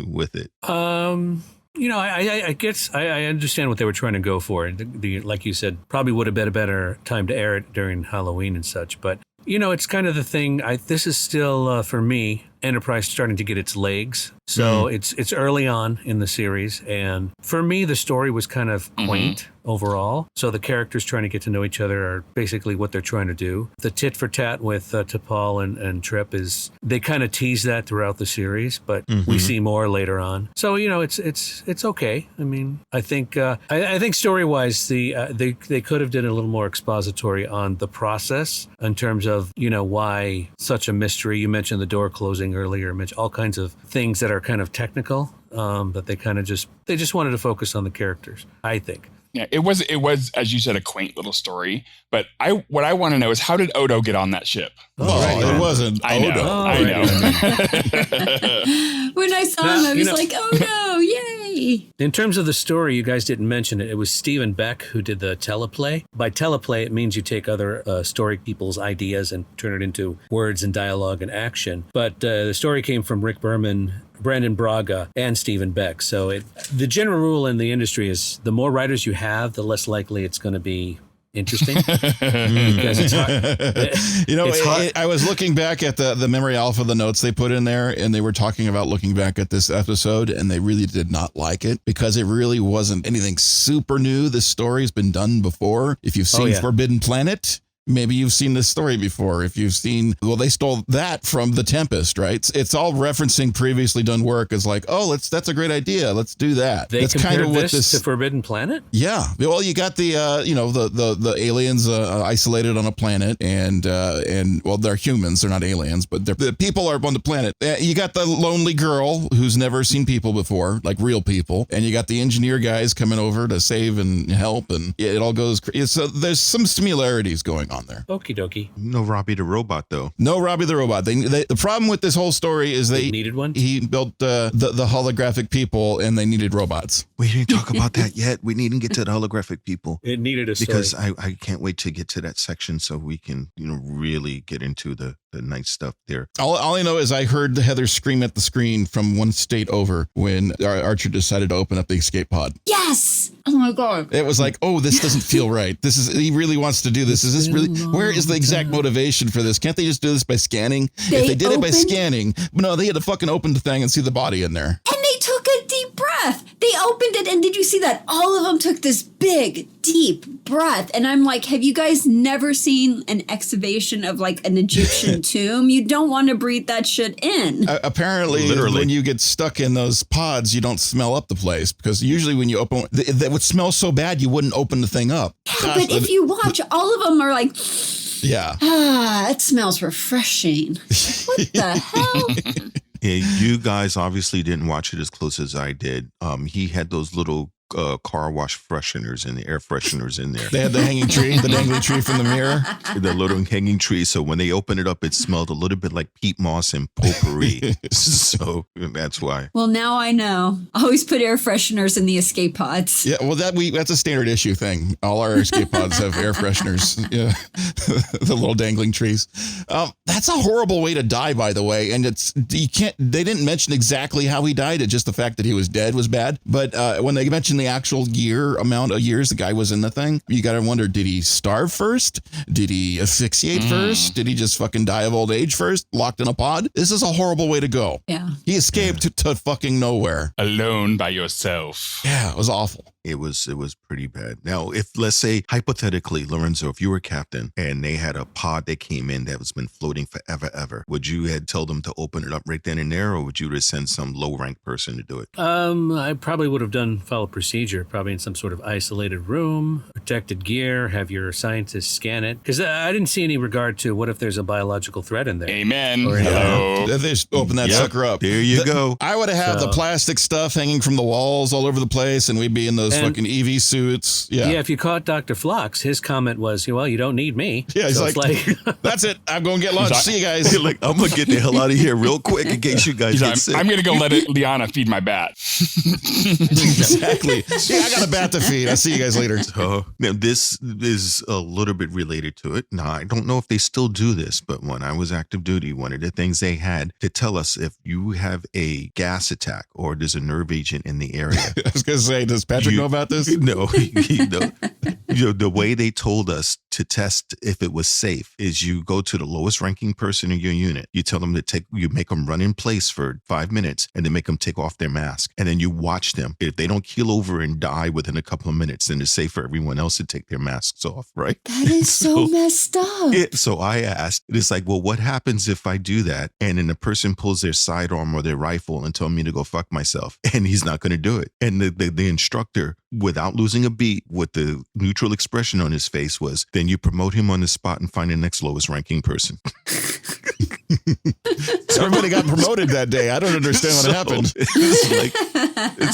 with it? I guess I understand what they were trying to go for. Like you said, probably would have been a better time to air it during Halloween and such. But, it's kind of the thing. This is still, for me, Enterprise starting to get its legs. So it's early on in the series. And for me, the story was kind of quaint overall. So the characters trying to get to know each other are basically what they're trying to do. The tit for tat with T'Pol and Trip is, they kind of tease that throughout the series, but we see more later on. So, it's okay. I mean, I think story wise, they could have done a little more expository on the process in terms of, why such a mystery. You mentioned the door closing earlier, mentioned all kinds of things that are kind of technical, but they kind of just wanted to focus on the characters, I think. Yeah, it was, as you said, a quaint little story. But what I want to know is, how did Odo get on that ship? It wasn't I know. Odo. I know. When I saw him, I was like, oh no, yay. In terms of the story, you guys didn't mention it. It was Stephen Beck who did the teleplay. By teleplay, it means you take other story people's ideas and turn it into words and dialogue and action. But the story came from Rick Berman, Brandon Braga, and Stephen Beck. So the general rule in the industry is the more writers you have, the less likely it's going to be interesting. Because it's hard. You know, It's hard. I was looking back at the memory alpha, the notes they put in there, and they were talking about looking back at this episode, and they really did not like it because it really wasn't anything super new. This story's been done before. If you've seen Forbidden Planet, maybe you've seen this story before. If you've seen, well, they stole that from The Tempest, right? It's all referencing previously done work as like, oh, that's a great idea. Let's do that. They that's compared kind of what this to Forbidden Planet? Yeah. Well, you got the, the aliens isolated on a planet and well, they're humans. They're not aliens, but the people are on the planet. You got the lonely girl who's never seen people before, like real people. And you got the engineer guys coming over to save and help. And it all goes, so there's some similarities going on there. Okie dokie. No Robby the Robot, though. No Robby the Robot. The problem with this whole story is they needed one. He built the holographic people, and they needed robots. We didn't talk about that yet. We need to get to the holographic people. It needed a story. Because I can't wait to get to that section so we can, really get into the nice stuff there. All I know is I heard Heather scream at the screen from one state over when Archer decided to open up the escape pod. Yes! Oh my God. It was like, oh, this doesn't feel right. He really wants to do this. Is this really, where is the exact motivation for this? Can't they just do this by scanning? If they did it by scanning, no, they had to fucking open the thing and see the body in there. And they took a deep breath. They opened it, and did you see that? All of them took this big, deep breath. And I'm like, have you guys never seen an excavation of like an Egyptian tomb? You don't want to breathe that shit in. Apparently, when you get stuck in those pods, you don't smell up the place because usually when you open, that would smell so bad you wouldn't open the thing up. Yeah, but if you watch, all of them are like, yeah, it smells refreshing. What the hell? Yeah, you guys obviously didn't watch it as close as I did. He had those little car wash fresheners and the air fresheners in there. They had the hanging tree, the dangling tree from the mirror. The little hanging tree. So when they opened it up, it smelled a little bit like peat moss and potpourri. So that's why. Well, now I know. Always put air fresheners in the escape pods. Yeah, well, that's a standard issue thing. All our escape pods have air fresheners. Yeah, the little dangling trees. That's a horrible way to die, by the way. And they didn't mention exactly how he died. It's just the fact that he was dead was bad. But when they mentioned the actual amount of years the guy was in the thing, you got to wonder, did he starve first? Did he asphyxiate first? Did he just fucking die of old age first, locked in a pod? This is a horrible way to go. Yeah. He escaped to fucking nowhere. Alone by yourself. Yeah, it was awful. It was pretty bad. Now, if let's say hypothetically, Lorenzo, if you were captain and they had a pod that came in that was been floating forever, ever, would you had tell them to open it up right then and there, or would you just send some low ranked person to do it? I probably would have followed procedure, probably in some sort of isolated room, protected gear, have your scientists scan it. Because I didn't see any regard to what if there's a biological threat in there. Amen. Hello. They just open that sucker up. There you go. I would have had the plastic stuff hanging from the walls all over the place, and we'd be in those fucking EV suits. Yeah. Yeah, if you caught Dr. Phlox, his comment was, well, you don't need me. Yeah, he's so like, that's it. I'm going to get lunch. See you guys. Like, I'm going to get the hell out of here real quick in case you guys get sick. I'm going to go let Leanna feed my bat. Exactly. Yeah, I got a bat to feed. I'll see you guys later. So, now this is a little bit related to it. Now, I don't know if they still do this, but when I was active duty, one of the things they had to tell us if you have a gas attack or there's a nerve agent in the area. I was going to say, does Patrick know about this? No. The way they told us to test if it was safe is you go to the lowest ranking person in your unit. You tell them you make them run in place for 5 minutes and then make them take off their mask. And then you watch them. If they don't keel over and die within a couple of minutes, then it's safe for everyone else to take their masks off, right? That is so messed up. So I asked, it's like, well, what happens if I do that? And then the person pulls their sidearm or their rifle and tell me to go fuck myself. And he's not going to do it. And the instructor, without losing a beat, with the neutral expression on his face was, then you promote him on the spot and find the next lowest ranking person. So everybody got promoted that day. I don't understand what happened.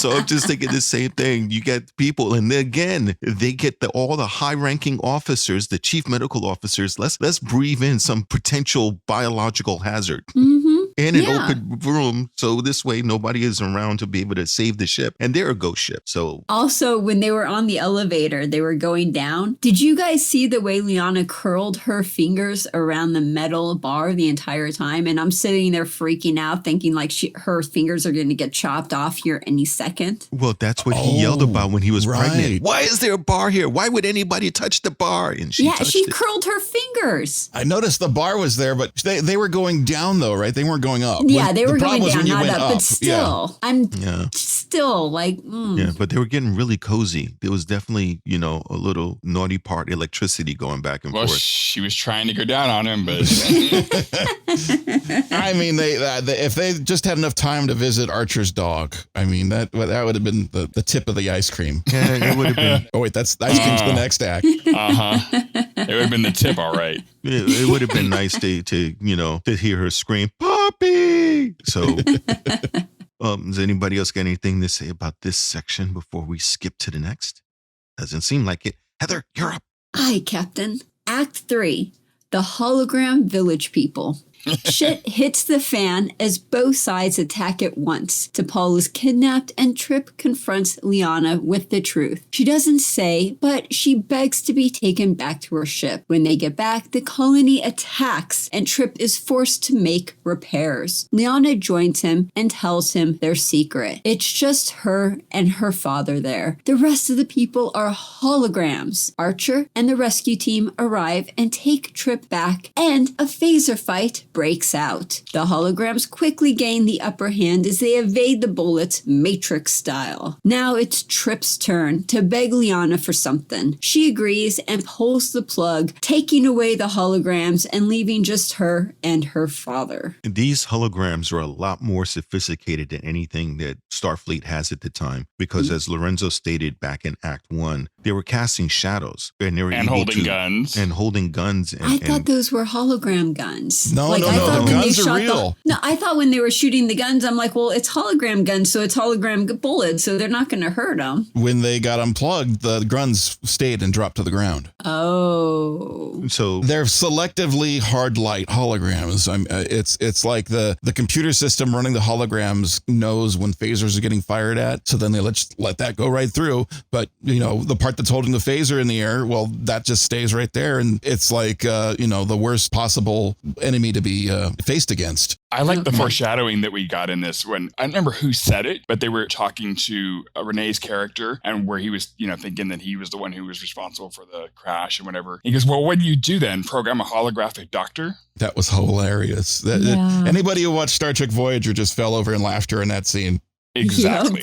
So I'm just thinking the same thing. You get people, and again, they get all the high-ranking officers, the chief medical officers. Let's breathe in some potential biological hazard. Mm-hmm. in an open room. So this way, nobody is around to be able to save the ship. And they're a ghost ship. So also, when they were on the elevator, they were going down. Did you guys see the way Leanna curled her fingers around the metal bar the entire time? And I'm sitting there freaking out, thinking like her fingers are going to get chopped off here any second. Well, that's what he yelled about when he was pregnant. Why is there a bar here? Why would anybody touch the bar? And she curled her fingers. I noticed the bar was there, but they were going down though, right? They weren't going up. Yeah, they were going down, not up. But still, I'm still like, Yeah, but they were getting really cozy. There was definitely, a little naughty part electricity going back and forth. Well, she was trying to go down on him, but I mean, if they just had enough time to visit Archer's dog, I mean, that would have been the tip of the ice cream. Yeah, it would have been. Oh wait, that's ice cream's the next act. It would have been the tip, all right. It would have been nice to hear her scream, "Puppy!" So, does anybody else got anything to say about this section before we skip to the next? Doesn't seem like it. Heather, you're up. Aye, Captain. Act 3, the Hologram Village People. Shit hits the fan as both sides attack at once. T'Pol is kidnapped and Trip confronts Leanna with the truth. She doesn't say, but she begs to be taken back to her ship. When they get back, the colony attacks and Trip is forced to make repairs. Leanna joins him and tells him their secret. It's just her and her father there. The rest of the people are holograms. Archer and the rescue team arrive and take Trip back, and a phaser fight breaks out. The holograms quickly gain the upper hand as they evade the bullets, Matrix style. Now it's Trip's turn to beg Leanna for something. She agrees and pulls the plug, taking away the holograms and leaving just her and her father. These holograms are a lot more sophisticated than anything that Starfleet has at the time, because as Lorenzo stated back in Act 1, they were casting shadows and they were holding guns. And holding guns. I thought those were hologram guns. No, the guns are real. I thought when they were shooting the guns, I'm like, well, it's hologram guns, so it's hologram bullets, so they're not going to hurt them. When they got unplugged, the guns stayed and dropped to the ground. Oh. So they're selectively hard light holograms. It's like the computer system running the holograms knows when phasers are getting fired at, so then they let that go right through. But, the part that's holding the phaser in the air, well, that just stays right there. And it's like, the worst possible enemy to be faced against. I like the foreshadowing that we got in this when I don't remember who said it, but they were talking to Renee's character and where he was, thinking that he was the one who was responsible for the crash and whatever. He goes, well, what do you do then? Program a holographic doctor? That was hilarious. Anybody who watched Star Trek Voyager just fell over in laughter in that scene. Exactly.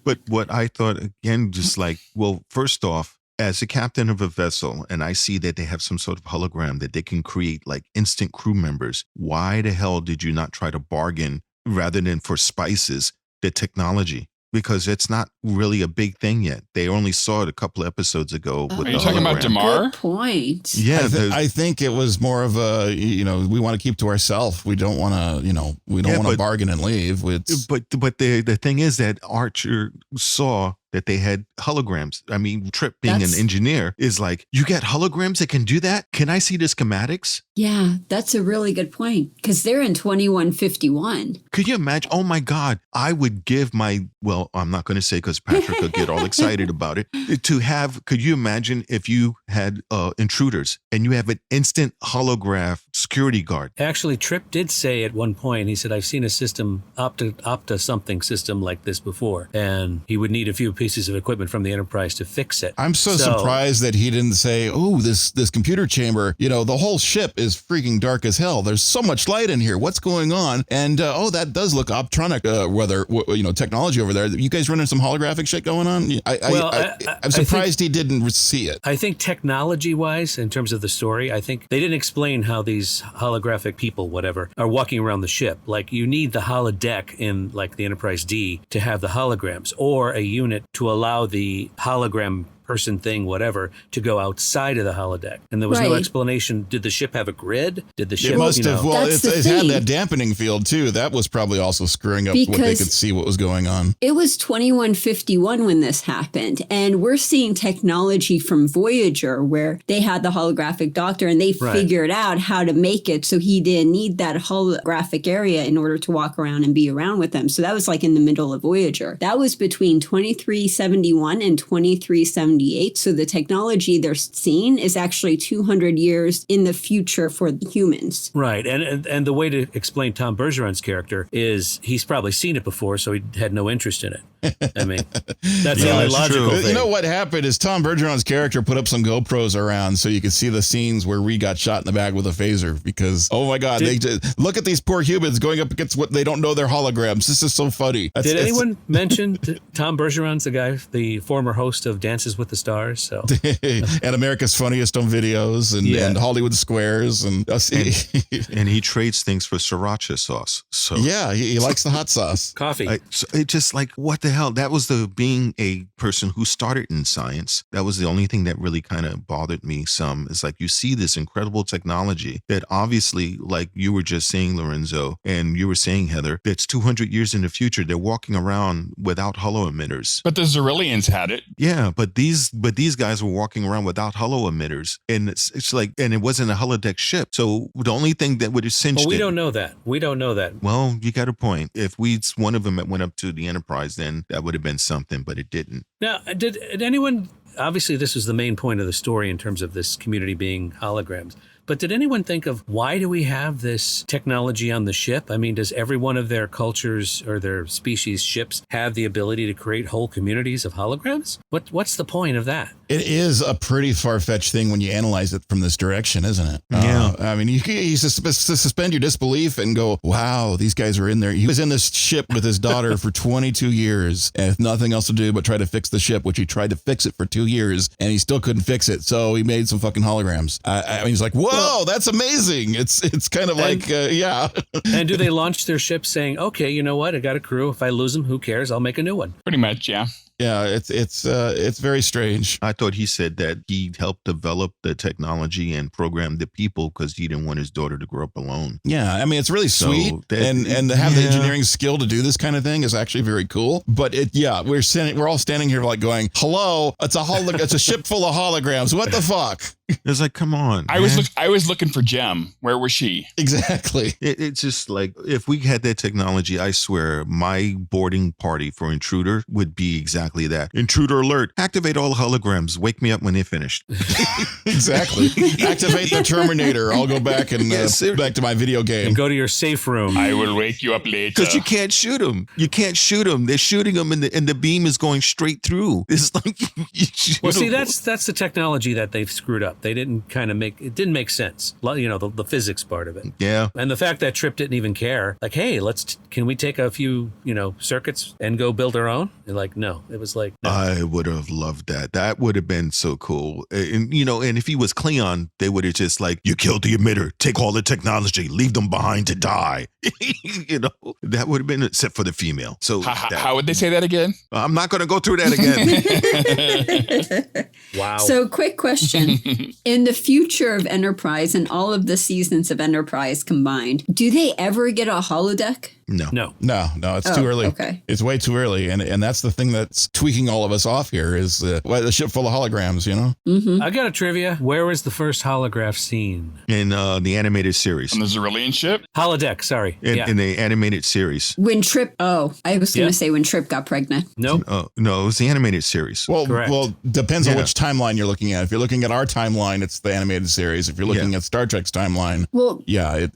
But what I thought, again, just like, well, first off, as a captain of a vessel, and I see that they have some sort of hologram that they can create like instant crew members, why the hell did you not try to bargain rather than for spices, the technology? Because it's not really a big thing yet. They only saw it a couple of episodes ago. With Are you talking about Damar? Good point. Yeah, I think it was more of a, we want to keep to ourselves. We don't want to, we don't want to bargain and leave. But the thing is that Archer saw that they had holograms. I mean, Trip being an engineer is like, you got holograms that can do that? Can I see the schematics? Yeah, that's a really good point, because they're in 2151. Could you imagine? Oh my God, I would give I'm not going to say because Patrick will get all excited about it, could you imagine if you had intruders and you have an instant holograph security guard? Actually, Trip did say at one point, he said, I've seen a system, Opta something system like this before, and he would need a few pieces of equipment from the Enterprise to fix it. I'm so surprised that he didn't say, oh, this computer chamber, the whole ship is freaking dark as hell. There's so much light in here. What's going on? And, that does look optronic, technology over there. You guys running some holographic shit going on? I'm surprised he didn't see it. I think technology-wise, in terms of the story, I think they didn't explain how these holographic people, whatever, are walking around the ship. Like, you need the holodeck in, like, the Enterprise D to have the holograms, or a unit to allow the hologram person thing, whatever, to go outside of the holodeck. And there was no explanation. Did the ship have a grid? Did the ship, it must have, well, That's it had that dampening field too. That was probably also screwing up what they could see what was going on. It was 2151 when this happened. And we're seeing technology from Voyager where they had the holographic doctor and they figured out how to make it so he didn't need that holographic area in order to walk around and be around with them. So that was like in the middle of Voyager. That was between 2371 and 2378. So the technology they're seeing is actually 200 years in the future for the humans. Right. And the way to explain Tom Bergeron's character is he's probably seen it before, so he had no interest in it. I mean, that's the only logical thing. You know what happened is Tom Bergeron's character put up some GoPros around so you could see the scenes where Ree got shot in the back with a phaser because, oh my God, they just, look at these poor humans going up against what they don't know they're holograms. This is so funny. Did anyone mention Tom Bergeron's the guy, the former host of Dances with the Stars? So and America's Funniest on Videos and Hollywood Squares. And he trades things for sriracha sauce. So yeah, he likes the hot sauce. Coffee. It just like, what the hell? That was being a person who started in science. That was the only thing that really kind of bothered me some. It's like you see this incredible technology that obviously, like you were just saying, Lorenzo, and you were saying, Heather, that's 200 years in the future. They're walking around without holo emitters. But the Zerillians had it. Yeah, but these guys were walking around without holo emitters. And it's like, and it wasn't a holodeck ship. So the only thing that would have cinched we don't know that. We don't know that. Well, you got a point. If one of them went up to the Enterprise, then that would have been something, but it didn't. Now, did anyone, obviously this was the main point of the story in terms of this community being holograms, but did anyone think of why do we have this technology on the ship? I mean, does every one of their cultures or their species ships have the ability to create whole communities of holograms? What's the point of that? It is a pretty far-fetched thing when you analyze it from this direction, isn't it? Yeah. I mean, you suspend your disbelief and go, wow, these guys were in there. He was in this ship with his daughter for 22 years and nothing else to do but try to fix the ship, which he tried to fix it for 2 years and he still couldn't fix it. So he made some fucking holograms. I mean, he's like, whoa, that's amazing. It's kind of like, yeah. And do they launch their ship saying, okay, you know what? I got a crew. If I lose them, who cares? I'll make a new one. Pretty much, yeah. Yeah, it's very strange. I thought he said that he helped develop the technology and program the people because he didn't want his daughter to grow up alone. Yeah, I mean, it's really sweet, and to have the engineering skill to do this kind of thing is actually very cool. But we're all standing here like going, hello, it's a ship full of holograms. What the fuck? It's like, come on. I was looking for Jem. Where was she? Exactly. It's just like, if we had that technology, I swear my boarding party for Intruder would be exactly that. Intruder alert. Activate all holograms. Wake me up when they're finished. Exactly. Activate the Terminator. I'll go back and back to my video game. And go to your safe room. I will wake you up later. Because you can't shoot them. You can't shoot them. They're shooting them and the beam is going straight through. It's like, well, see, that's the technology that they've screwed up. They didn't it didn't make sense. You know, the physics part of it. Yeah. And the fact that Trip didn't even care. Like, hey, can we take a few, circuits and go build our own? They're like, no. It was like, no. I would have loved that. That would have been so cool. And if he was Klingon, they would have just like, you killed the emitter, take all the technology, leave them behind to die. That would have been, except for the female. So how would they say that again? I'm not going to go through that again. Wow. So quick question. In the future of Enterprise and all of the seasons of Enterprise combined, do they ever get a holodeck? No. It's too early. Okay. It's way too early. And that's the thing that's tweaking all of us off here is the ship full of holograms, Mm-hmm. I got a trivia. Where was the first holograph scene? In the animated series. On the Zerillian ship? Holodeck, sorry. In the animated series. When Trip, I was going to say when Trip got pregnant. Nope. No, it was the animated series. Well, depends on which timeline you're looking at. If you're looking at our timeline, it's the animated series. If you're looking at Star Trek's timeline,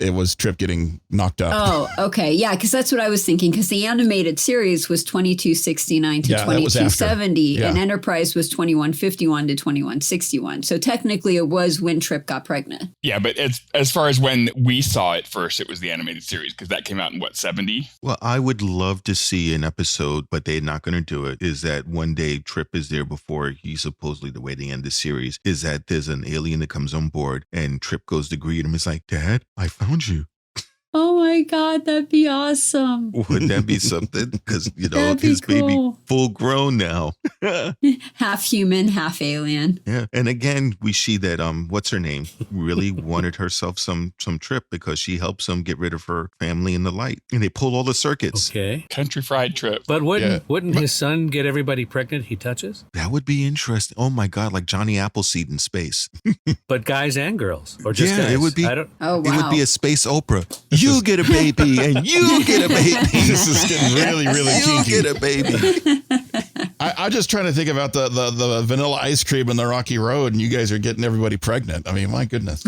it was Trip getting knocked up. Oh, okay. Yeah, because that's what I was thinking, because the animated series was 2269 to 2270, and Enterprise was 2151 to 2161. So technically it was when Trip got pregnant. Yeah, but as far as when we saw it first, it was the animated series, because that came out in, 70? Well, I would love to see an episode, but they're not going to do it, is that one day Trip is there before he supposedly, the way they end the series, is that there's an alien that comes on board and Trip goes to greet him. It's like, Dad, I found you. Oh my God, that'd be awesome. Would that be something? Because, That'd be his cool. baby full grown now. Half human, half alien. Yeah. And again, we see that, what's her name, really wanted herself some trip because she helps him get rid of her family in the light. And they pull all the circuits. Okay. Country fried trip. But wouldn't his son get everybody pregnant he touches? That would be interesting. Oh my God, like Johnny Appleseed in space. But guys and girls? Or just guys? It would be. Oh, wow. It would be a Space Oprah. You get a baby and you get a baby. This is getting really, really You kinky. get a baby. I'm just trying to think about the vanilla ice cream in the Rocky Road, and you guys are getting everybody pregnant. I mean, my goodness.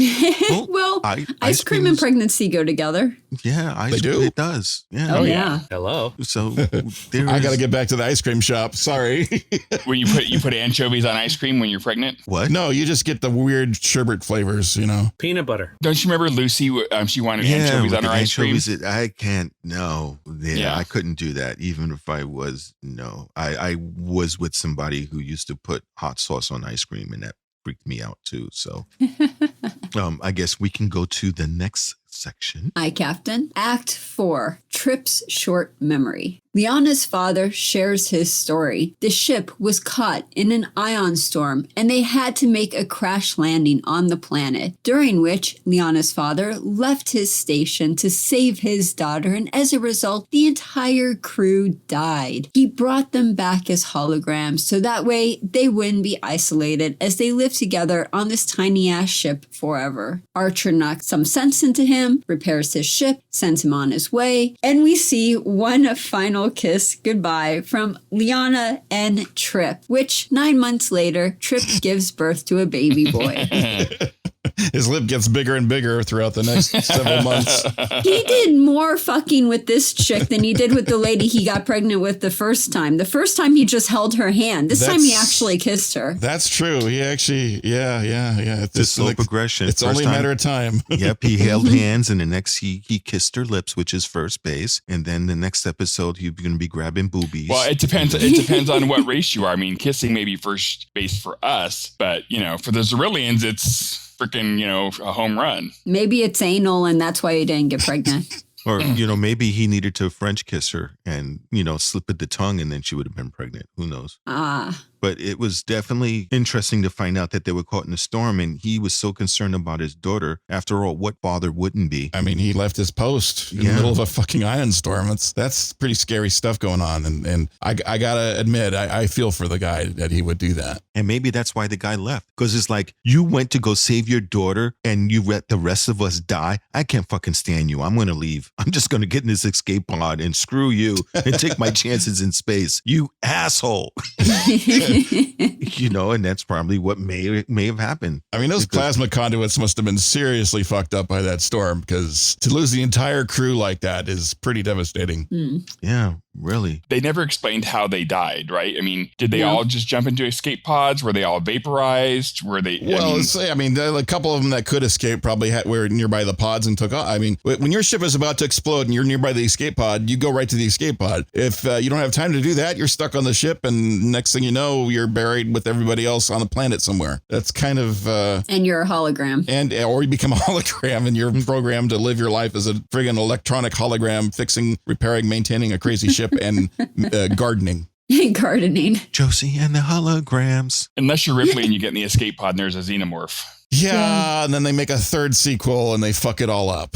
Well, ice cream and pregnancy go together. Yeah, They do? It does. Yeah. Oh, yeah. Hello. So I got to get back to the ice cream shop. Sorry. When you put anchovies on ice cream when you're pregnant. What? No, you just get the weird sherbet flavors, Peanut butter. Don't you remember Lucy? She wanted anchovies on her ice cream. I can't. No. Yeah. I couldn't do that. Even if I was. No. I was with somebody who used to put hot sauce on ice cream, and that freaked me out too. So I guess we can go to the next section. Hi, Captain. Act 4, Trip's Short Memory. Liana's father shares his story. The ship was caught in an ion storm, and they had to make a crash landing on the planet, during which Liana's father left his station to save his daughter, and as a result, the entire crew died. He brought them back as holograms, so that way they wouldn't be isolated as they lived together on this tiny-ass ship forever. Archer knocks some sense into him, repairs his ship, sends him on his way, and we see one final kiss goodbye from Liana and Trip, which 9 months later, Trip gives birth to a baby boy. His lip gets bigger and bigger throughout the next several months. He did more fucking with this chick than he did with the lady he got pregnant with the first time. The first time he just held her hand. This time he actually kissed her. That's true. He actually, yeah. It's slow progression. It's only a matter of time. Yep, he held hands, and the next he kissed her lips, which is first base, and then the next episode he's going to be grabbing boobies. Well, it depends. It depends on what race you are. I mean, kissing may be first base for us, but for the Zerillians, it's freaking a home run. Maybe it's anal, and that's why he didn't get pregnant. Or, maybe he needed to French kiss her and, slip at the tongue, and then she would have been pregnant. Who knows? But it was definitely interesting to find out that they were caught in a storm, and he was so concerned about his daughter. After all, what father wouldn't be? I mean, he left his post in the middle of a fucking ion storm. That's pretty scary stuff going on. And I gotta admit, I feel for the guy that he would do that. And maybe that's why the guy left. Because it's like, you went to go save your daughter and you let the rest of us die. I can't fucking stand you. I'm going to leave. I'm just going to get in this escape pod and screw you and take my chances in space. You asshole. And that's probably what may have happened. I mean, those plasma conduits must have been seriously fucked up by that storm, because to lose the entire crew like that is pretty devastating. Yeah, really. They never explained how they died, right? I mean, did they all just jump into escape pods? Were they all vaporized? Were they? A couple of them that could escape probably were nearby the pods and took off. I mean, when your ship is about to explode and you're nearby the escape pod, you go right to the escape pod. If you don't have time to do that, you're stuck on the ship, and next thing you know, you're buried with everybody else on the planet somewhere. That's kind of... and you're a hologram. Or you become a hologram, and you're programmed to live your life as a friggin' electronic hologram, fixing, repairing, maintaining a crazy ship, and gardening. Gardening. Josie and the holograms. Unless you're Ripley and you get in the escape pod and there's a xenomorph. Yeah, and then they make a third sequel and they fuck it all up.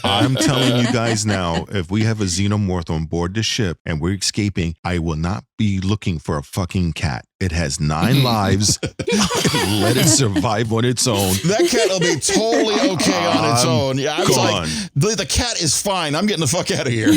I'm telling you guys now, if we have a xenomorph on board the ship and we're escaping, I will not be looking for a fucking cat. It has 9 lives. Let it survive on its own. That cat will be totally okay on its own. Yeah, I'm gone. like, the cat is fine. I'm getting the fuck out of here.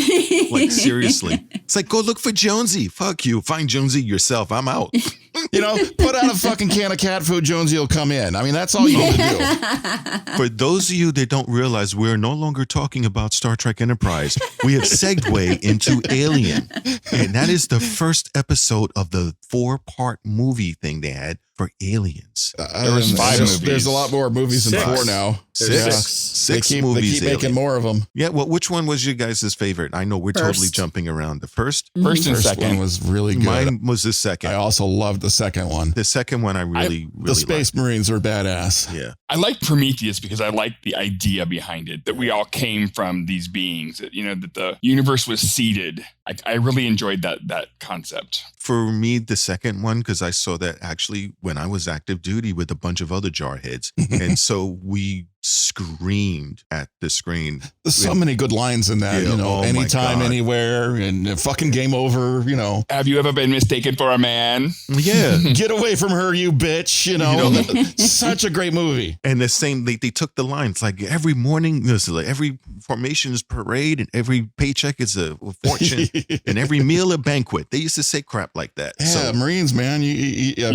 Like, seriously. It's like, go look for Jonesy. Fuck you. Find Jonesy yourself. I'm out. Put out a fucking can of cat food. Jonesy will come in. I mean, that's all you need to do. For those of you that don't realize, we're no longer talking about Star Trek Enterprise. We have segued into Alien. And that is the first episode of the 4-part movie thing they had for Aliens. There was 5 movies. There's a lot more movies than 4 now. Six They movies. keep making more of them. Yeah. Well, which one was your guys' favorite? I know we're totally jumping around. The first and second one was really good. Mine was the second. I also loved the second one. The second one I really the Space Marines were badass. Yeah. I like Prometheus because I like the idea behind it, that we all came from these beings, that, that the universe was seeded. I really enjoyed that concept. For me, the second one, because I saw that actually when I was active duty with a bunch of other jarheads. And so we screamed at the screen. There's so many good lines in that, anytime, anywhere, and fucking game over, Have you ever been mistaken for a man? Yeah. Get away from her, you bitch, Such a great movie. And the same, they took the lines, like every morning, every formation is parade and every paycheck is a fortune and every meal a banquet. They used to say crap like that. Yeah, so, Marines, man.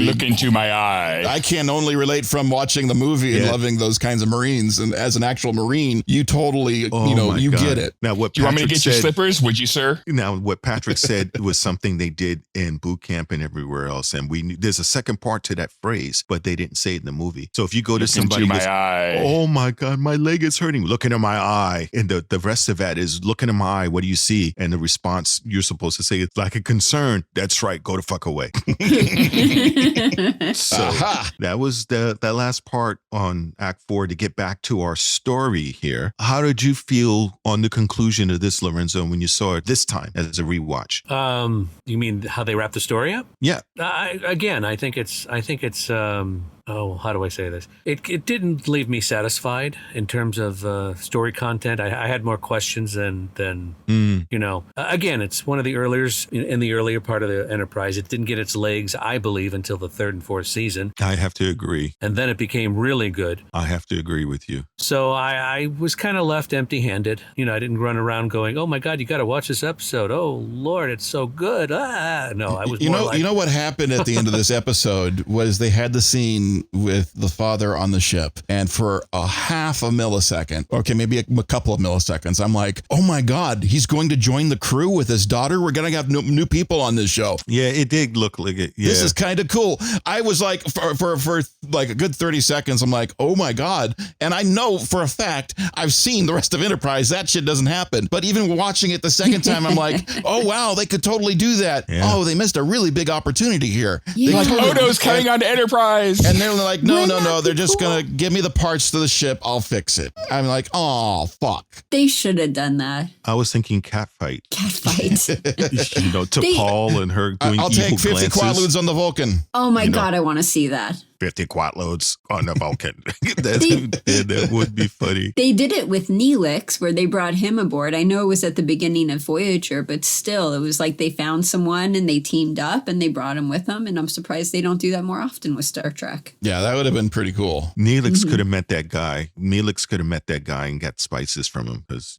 Look into my eye. I can only relate from watching the movie and loving those kinds of Marines. And as an actual Marine, you totally, you get it. Now, what do you want me to get your slippers? Would you, sir? Now, what Patrick said was something they did in boot camp and everywhere else. And there's a second part to that phrase, but they didn't say it in the movie. So if you go to somebody, my eye. Oh my God, my leg is hurting. Look into my eye. And the rest of that is look into my eye. What do you see? And the response you're supposed to say is like a concern. That's right. Go the fuck away. So that was that last part on Act 4 to get back to our story here. How did you feel on the conclusion of this, Lorenzo, when you saw it this time as a rewatch? You mean how they wrap the story up? Yeah. I think it's how do I say this? It didn't leave me satisfied in terms of story content. I had more questions than again, it's one of the in the earlier part of the Enterprise. It didn't get its legs, I believe, until the third and fourth season. I have to agree. And then it became really good. I have to agree with you. So I was kind of left empty-handed. I didn't run around going, "Oh my God, you got to watch this episode. Oh Lord, it's so good." No, I was you know what happened at the end of this episode was they had the scene with the father on the ship, and for a half a millisecond, okay, maybe a couple of milliseconds, I'm like, oh my God, he's going to join the crew with his daughter. We're gonna have new people on this show. Yeah, it did look like it. Yeah. This is kind of cool. I was like, for like a good 30 seconds, I'm like, oh my God. And I know for a fact I've seen the rest of Enterprise. That shit doesn't happen. But even watching it the second time, I'm like, oh wow, they could totally do that. Yeah. Oh, they missed a really big opportunity here. Yeah. Like Odo's coming on to Enterprise. And they're like, no. They're just going to give me the parts to the ship. I'll fix it. I'm like, oh, fuck. They should have done that. I was thinking catfight. Catfight. Paul and her doing I'll take 50 glances. Quaaludes on the Vulcan. Oh my God, I want to see that. 50 quat loads on the Vulcan. That would be funny. They did it with Neelix, where they brought him aboard. I know it was at the beginning of Voyager, but still, it was like they found someone and they teamed up and they brought him with them. And I'm surprised they don't do that more often with Star Trek. Yeah, that would have been pretty cool. Neelix could have met that guy. Neelix could have met that guy and got spices from him because,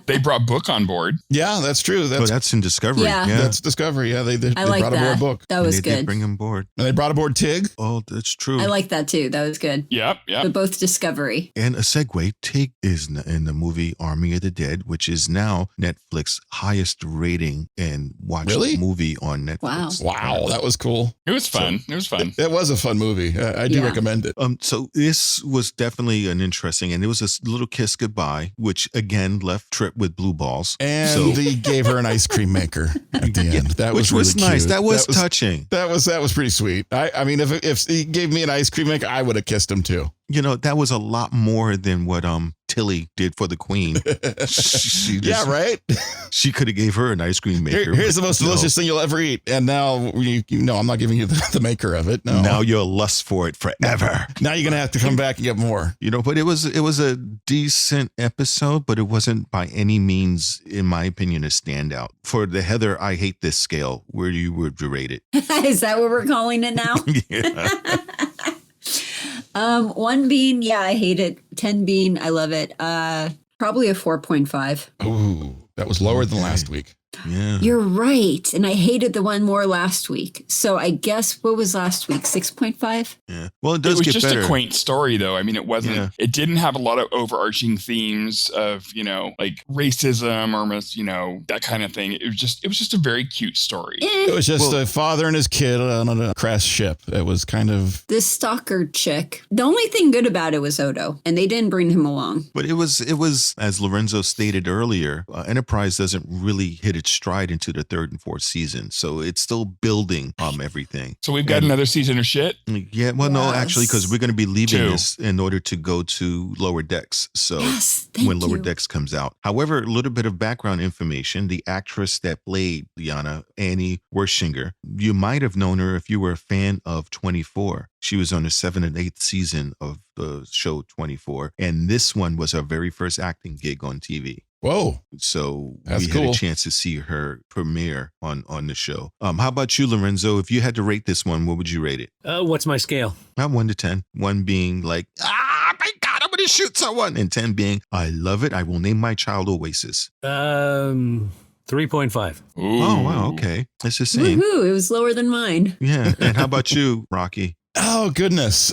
They brought Book on board. Yeah, that's true. That's in Discovery. Yeah. That's Discovery. Yeah, they like brought aboard Book. That was good. They did bring him aboard. And they brought aboard Tig. Oh, that's true. I like that too. That was good. Yep. But both Discovery. And a segue, Tig is in the movie Army of the Dead, which is now Netflix's highest rating and watched movie on Netflix. Wow, that was cool. It was fun. It was a fun movie. I do recommend it. So this was definitely an interesting, and it was a little kiss goodbye, which again left Trip with blue balls. And he gave her an ice cream maker at the end. That which was really nice. Cute. That was touching. That was pretty sweet. I mean, if he gave me an ice cream maker, I would have kissed him too. That was a lot more than what Tilly did for the Queen. Right? She could have gave her an ice cream maker. Here's the most delicious thing you'll ever eat. And now, I'm not giving you the maker of it. No. Now you'll lust for it forever. Now you're going to have to come back and get more. But it was a decent episode, but it wasn't by any means, in my opinion, a standout. For the Heather, I hate this scale, where you would rate it? Is that what we're calling it now? Yeah. 1 being, I hate it. 10 being, I love it. Probably a 4.5. Ooh, that was lower than last week. Yeah. You're right. And I hated the one more last week. So I guess what was last week? 6.5? Yeah. Well, it does It was get just better. a quaint story, though. I mean, it wasn't. Yeah. It didn't have a lot of overarching themes of like racism or that kind of thing. It was just a very cute story. It was just a father and his kid on a crash ship. It was kind of This stalker chick. The only thing good about it was Odo, and they didn't bring him along. But it was, as Lorenzo stated earlier, Enterprise doesn't really hit its stride into the third and fourth season. So it's still building everything. So we've got another season of shit. Yeah, well, no, actually, because we're going to be leaving 2. this in order to go to Lower Decks. So Yes, when thank Lower you. Decks comes out. However, a little bit of background information. The actress that played Leanna, Annie Wershinger, you might have known her if you were a fan of 24. She was on the 7th and 8th season of the show 24. And this one was her very first acting gig on TV. whoa. So That's we had cool. a chance to see her premiere on the show. How about you, Lorenzo? If you had to rate this one, what would you rate it? What's my scale? 1 to 10. 1 being like, my God, I'm going to shoot someone. And 10 being, I love it. I will name my child Oasis. 3.5. Oh, wow. Okay. It's the same. Woohoo, it was lower than mine. Yeah. And how about you, Rocky? Oh goodness.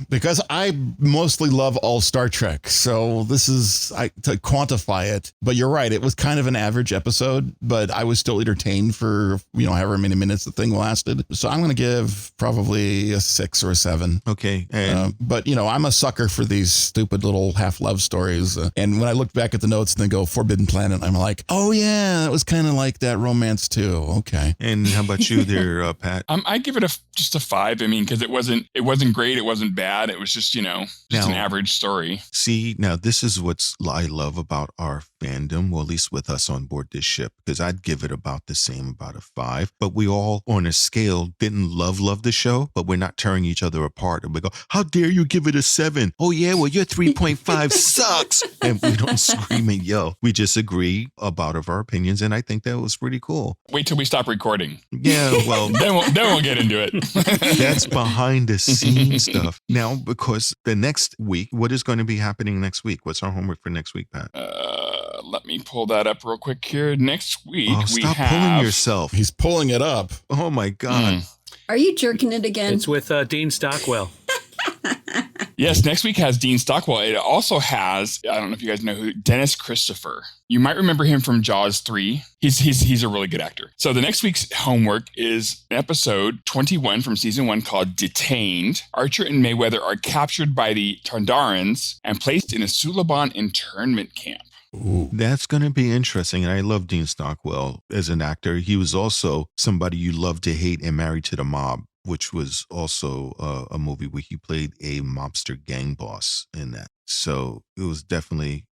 Because I mostly love all Star Trek, so this is to quantify it. But you're right, it was kind of an average episode, but I was still entertained for however many minutes the thing lasted. So I'm going to give probably a 6 or a 7. Okay. And But I'm a sucker for these stupid little half love stories. And when I look back at the notes and they go Forbidden Planet, I'm like, oh yeah, it was kind of like that romance too. Okay. and how about you there, Pat? I give it just a 5. I mean, because it wasn't great, it wasn't bad. It was just an average story. See, now this is what I love about our fandom, well, at least with us on board this ship, because I'd give it about the same, about a 5. But we all, on a scale, didn't love the show, but we're not tearing each other apart. And we go, how dare you give it a 7? Oh, yeah, well, your 3.5 sucks. And we don't scream and yell. We just agree about our opinions, and I think that was pretty cool. Wait till we stop recording. Yeah, well, Then we'll get into it. that's behind the scenes stuff. Now, because the next week, what is going to be happening next week? What's our homework for next week, Pat? Let me pull that up real quick here. Next week, we stop have... pulling yourself. He's pulling it up. Oh, my God. Are you jerking it again? It's with Dean Stockwell. Yes, next week has Dean Stockwell. It also has, I don't know if you guys know who, Dennis Christopher. You might remember him from Jaws 3. He's a really good actor. So the next week's homework is episode 21 from season 1 called Detained. Archer and Mayweather are captured by the Tondarans and placed in a Suliban internment camp. Ooh. That's going to be interesting. And I love Dean Stockwell as an actor. He was also somebody you love to hate and Married to the Mob, which was also a movie where he played a mobster gang boss in that. So it was definitely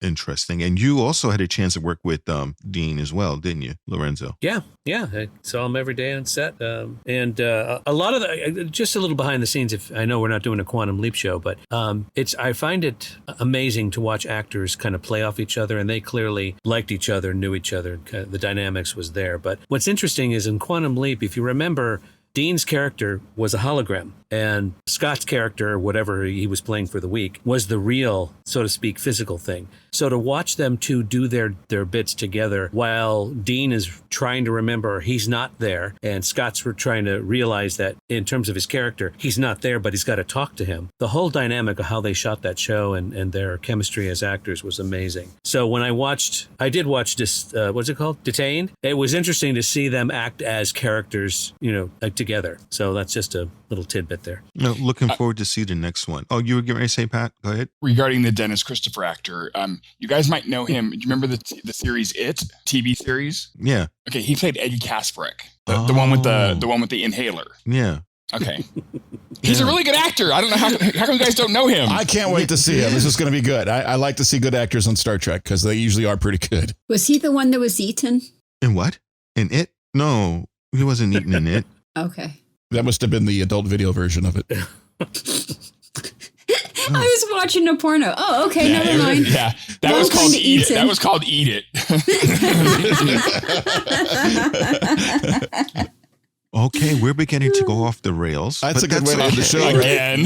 interesting. And you also had a chance to work with Dean as well, didn't you, Lorenzo? Yeah. I saw him every day on set. And a lot of just a little behind the scenes, if I know we're not doing a Quantum Leap show, but I find it amazing to watch actors kind of play off each other, and they clearly liked each other, knew each other, kind of, the dynamics was there. But what's interesting is in Quantum Leap, if you remember, Dean's character was a hologram, and Scott's character, whatever he was playing for the week, was the real, so to speak, physical thing. So to watch them two do their bits together while Dean is trying to remember he's not there, and Scott's trying to realize that in terms of his character, he's not there, but he's got to talk to him. The whole dynamic of how they shot that show and their chemistry as actors was amazing. So when I did watch this, what's it called? Detained? It was interesting to see them act as characters, together. So that's just a little tidbit there. No, looking forward to see the next one. Oh, you were getting ready to say, Pat? Go ahead. Regarding the Dennis Christopher actor, you guys might know him. Do you remember the series It TV series? Yeah. Okay, he played Eddie Kasparick, the one with the inhaler. Yeah. Okay, he's a really good actor. I don't know how come you guys don't know him. I can't wait to see him. This is going to be good. I like to see good actors on Star Trek because they usually are pretty good. Was he the one that was eaten? In what? In It? No, he wasn't eating in It. Okay. That must have been the adult video version of it. I was watching a porno. Oh, okay, never mind. Yeah, that Wrong was called kind of Eat It. eaten. That was called Eat It. Okay, we're beginning to go off the rails. That's but a good way to end the show, right? Again.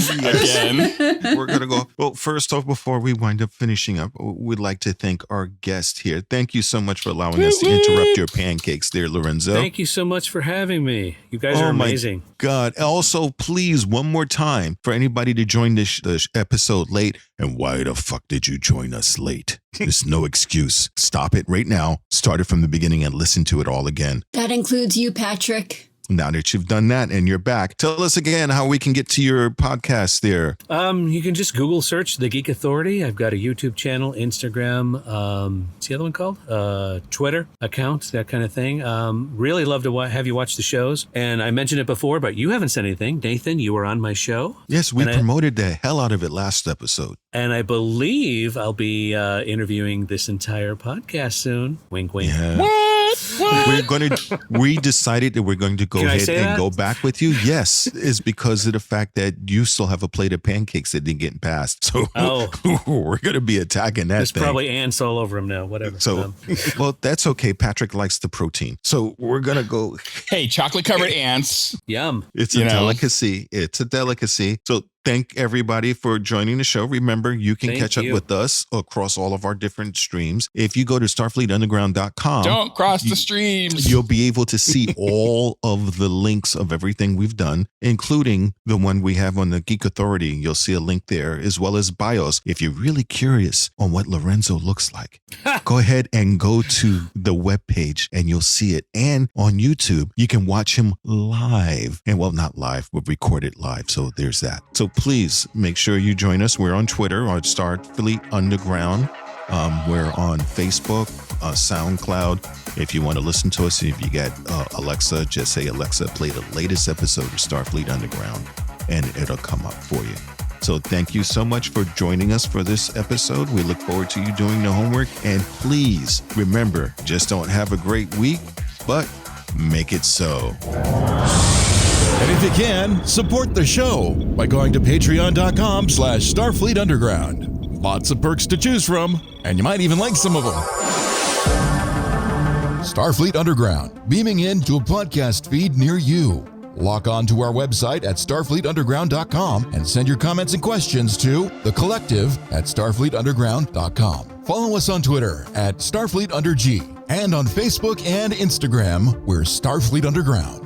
We're going to go. Well, first off, before we wind up finishing up, we'd like to thank our guest here. Thank you so much for allowing us to interrupt your pancakes there, Lorenzo. Thank you so much for having me. You guys are amazing. My God. Also, please, one more time, for anybody to join this episode late. And why the fuck did you join us late? There's no excuse. Stop it right now. Start it from the beginning and listen to it all again. That includes you, Patrick. Now that you've done that and you're back, tell us again how we can get to your podcast there. You can just Google search The Geek Authority. I've got a YouTube channel, Instagram, what's the other one called? Twitter account, that kind of thing. Really love to have you watch the shows. And I mentioned it before, but you haven't said anything. Nathan, you were on my show. Yes, we promoted the hell out of it last episode. And I believe I'll be interviewing this entire podcast soon. Wink, wink. Yeah. We decided that we're going to go ahead and go back with you. Yes, is because of the fact that you still have a plate of pancakes that didn't get passed. So we're going to be attacking that. There's thing. Probably ants all over them now, whatever. So, well, that's okay. Patrick likes the protein. So we're going to go. Hey, chocolate covered ants. Yum. It's a delicacy. It's a delicacy. So thank everybody for joining the show. Remember, you can catch up with us across all of our different streams. If you go to starfleetunderground.com. Don't cross the streams. You'll be able to see all of the links of everything we've done, including the one we have on the Geek Authority. You'll see a link there, as well as bios. If you're really curious on what Lorenzo looks like, go ahead and go to the webpage and you'll see it. And on YouTube, you can watch him live. And well, not live, but recorded live. So there's that. So please make sure you join us. We're on Twitter, on Starfleet Underground. We're on Facebook, SoundCloud. If you want to listen to us, if you get Alexa, just say, Alexa, play the latest episode of Starfleet Underground, and it'll come up for you. So thank you so much for joining us for this episode. We look forward to you doing the homework. And please remember, just don't have a great week, but make it so. And if you can, support the show by going to patreon.com/Starfleet Underground. Lots of perks to choose from, and you might even like some of them. Starfleet Underground, beaming into a podcast feed near you. Log on to our website at starfleetunderground.com and send your comments and questions to thecollective@starfleetunderground.com. Follow us on Twitter at StarfleetUnderG and on Facebook and Instagram, we're Starfleet Underground.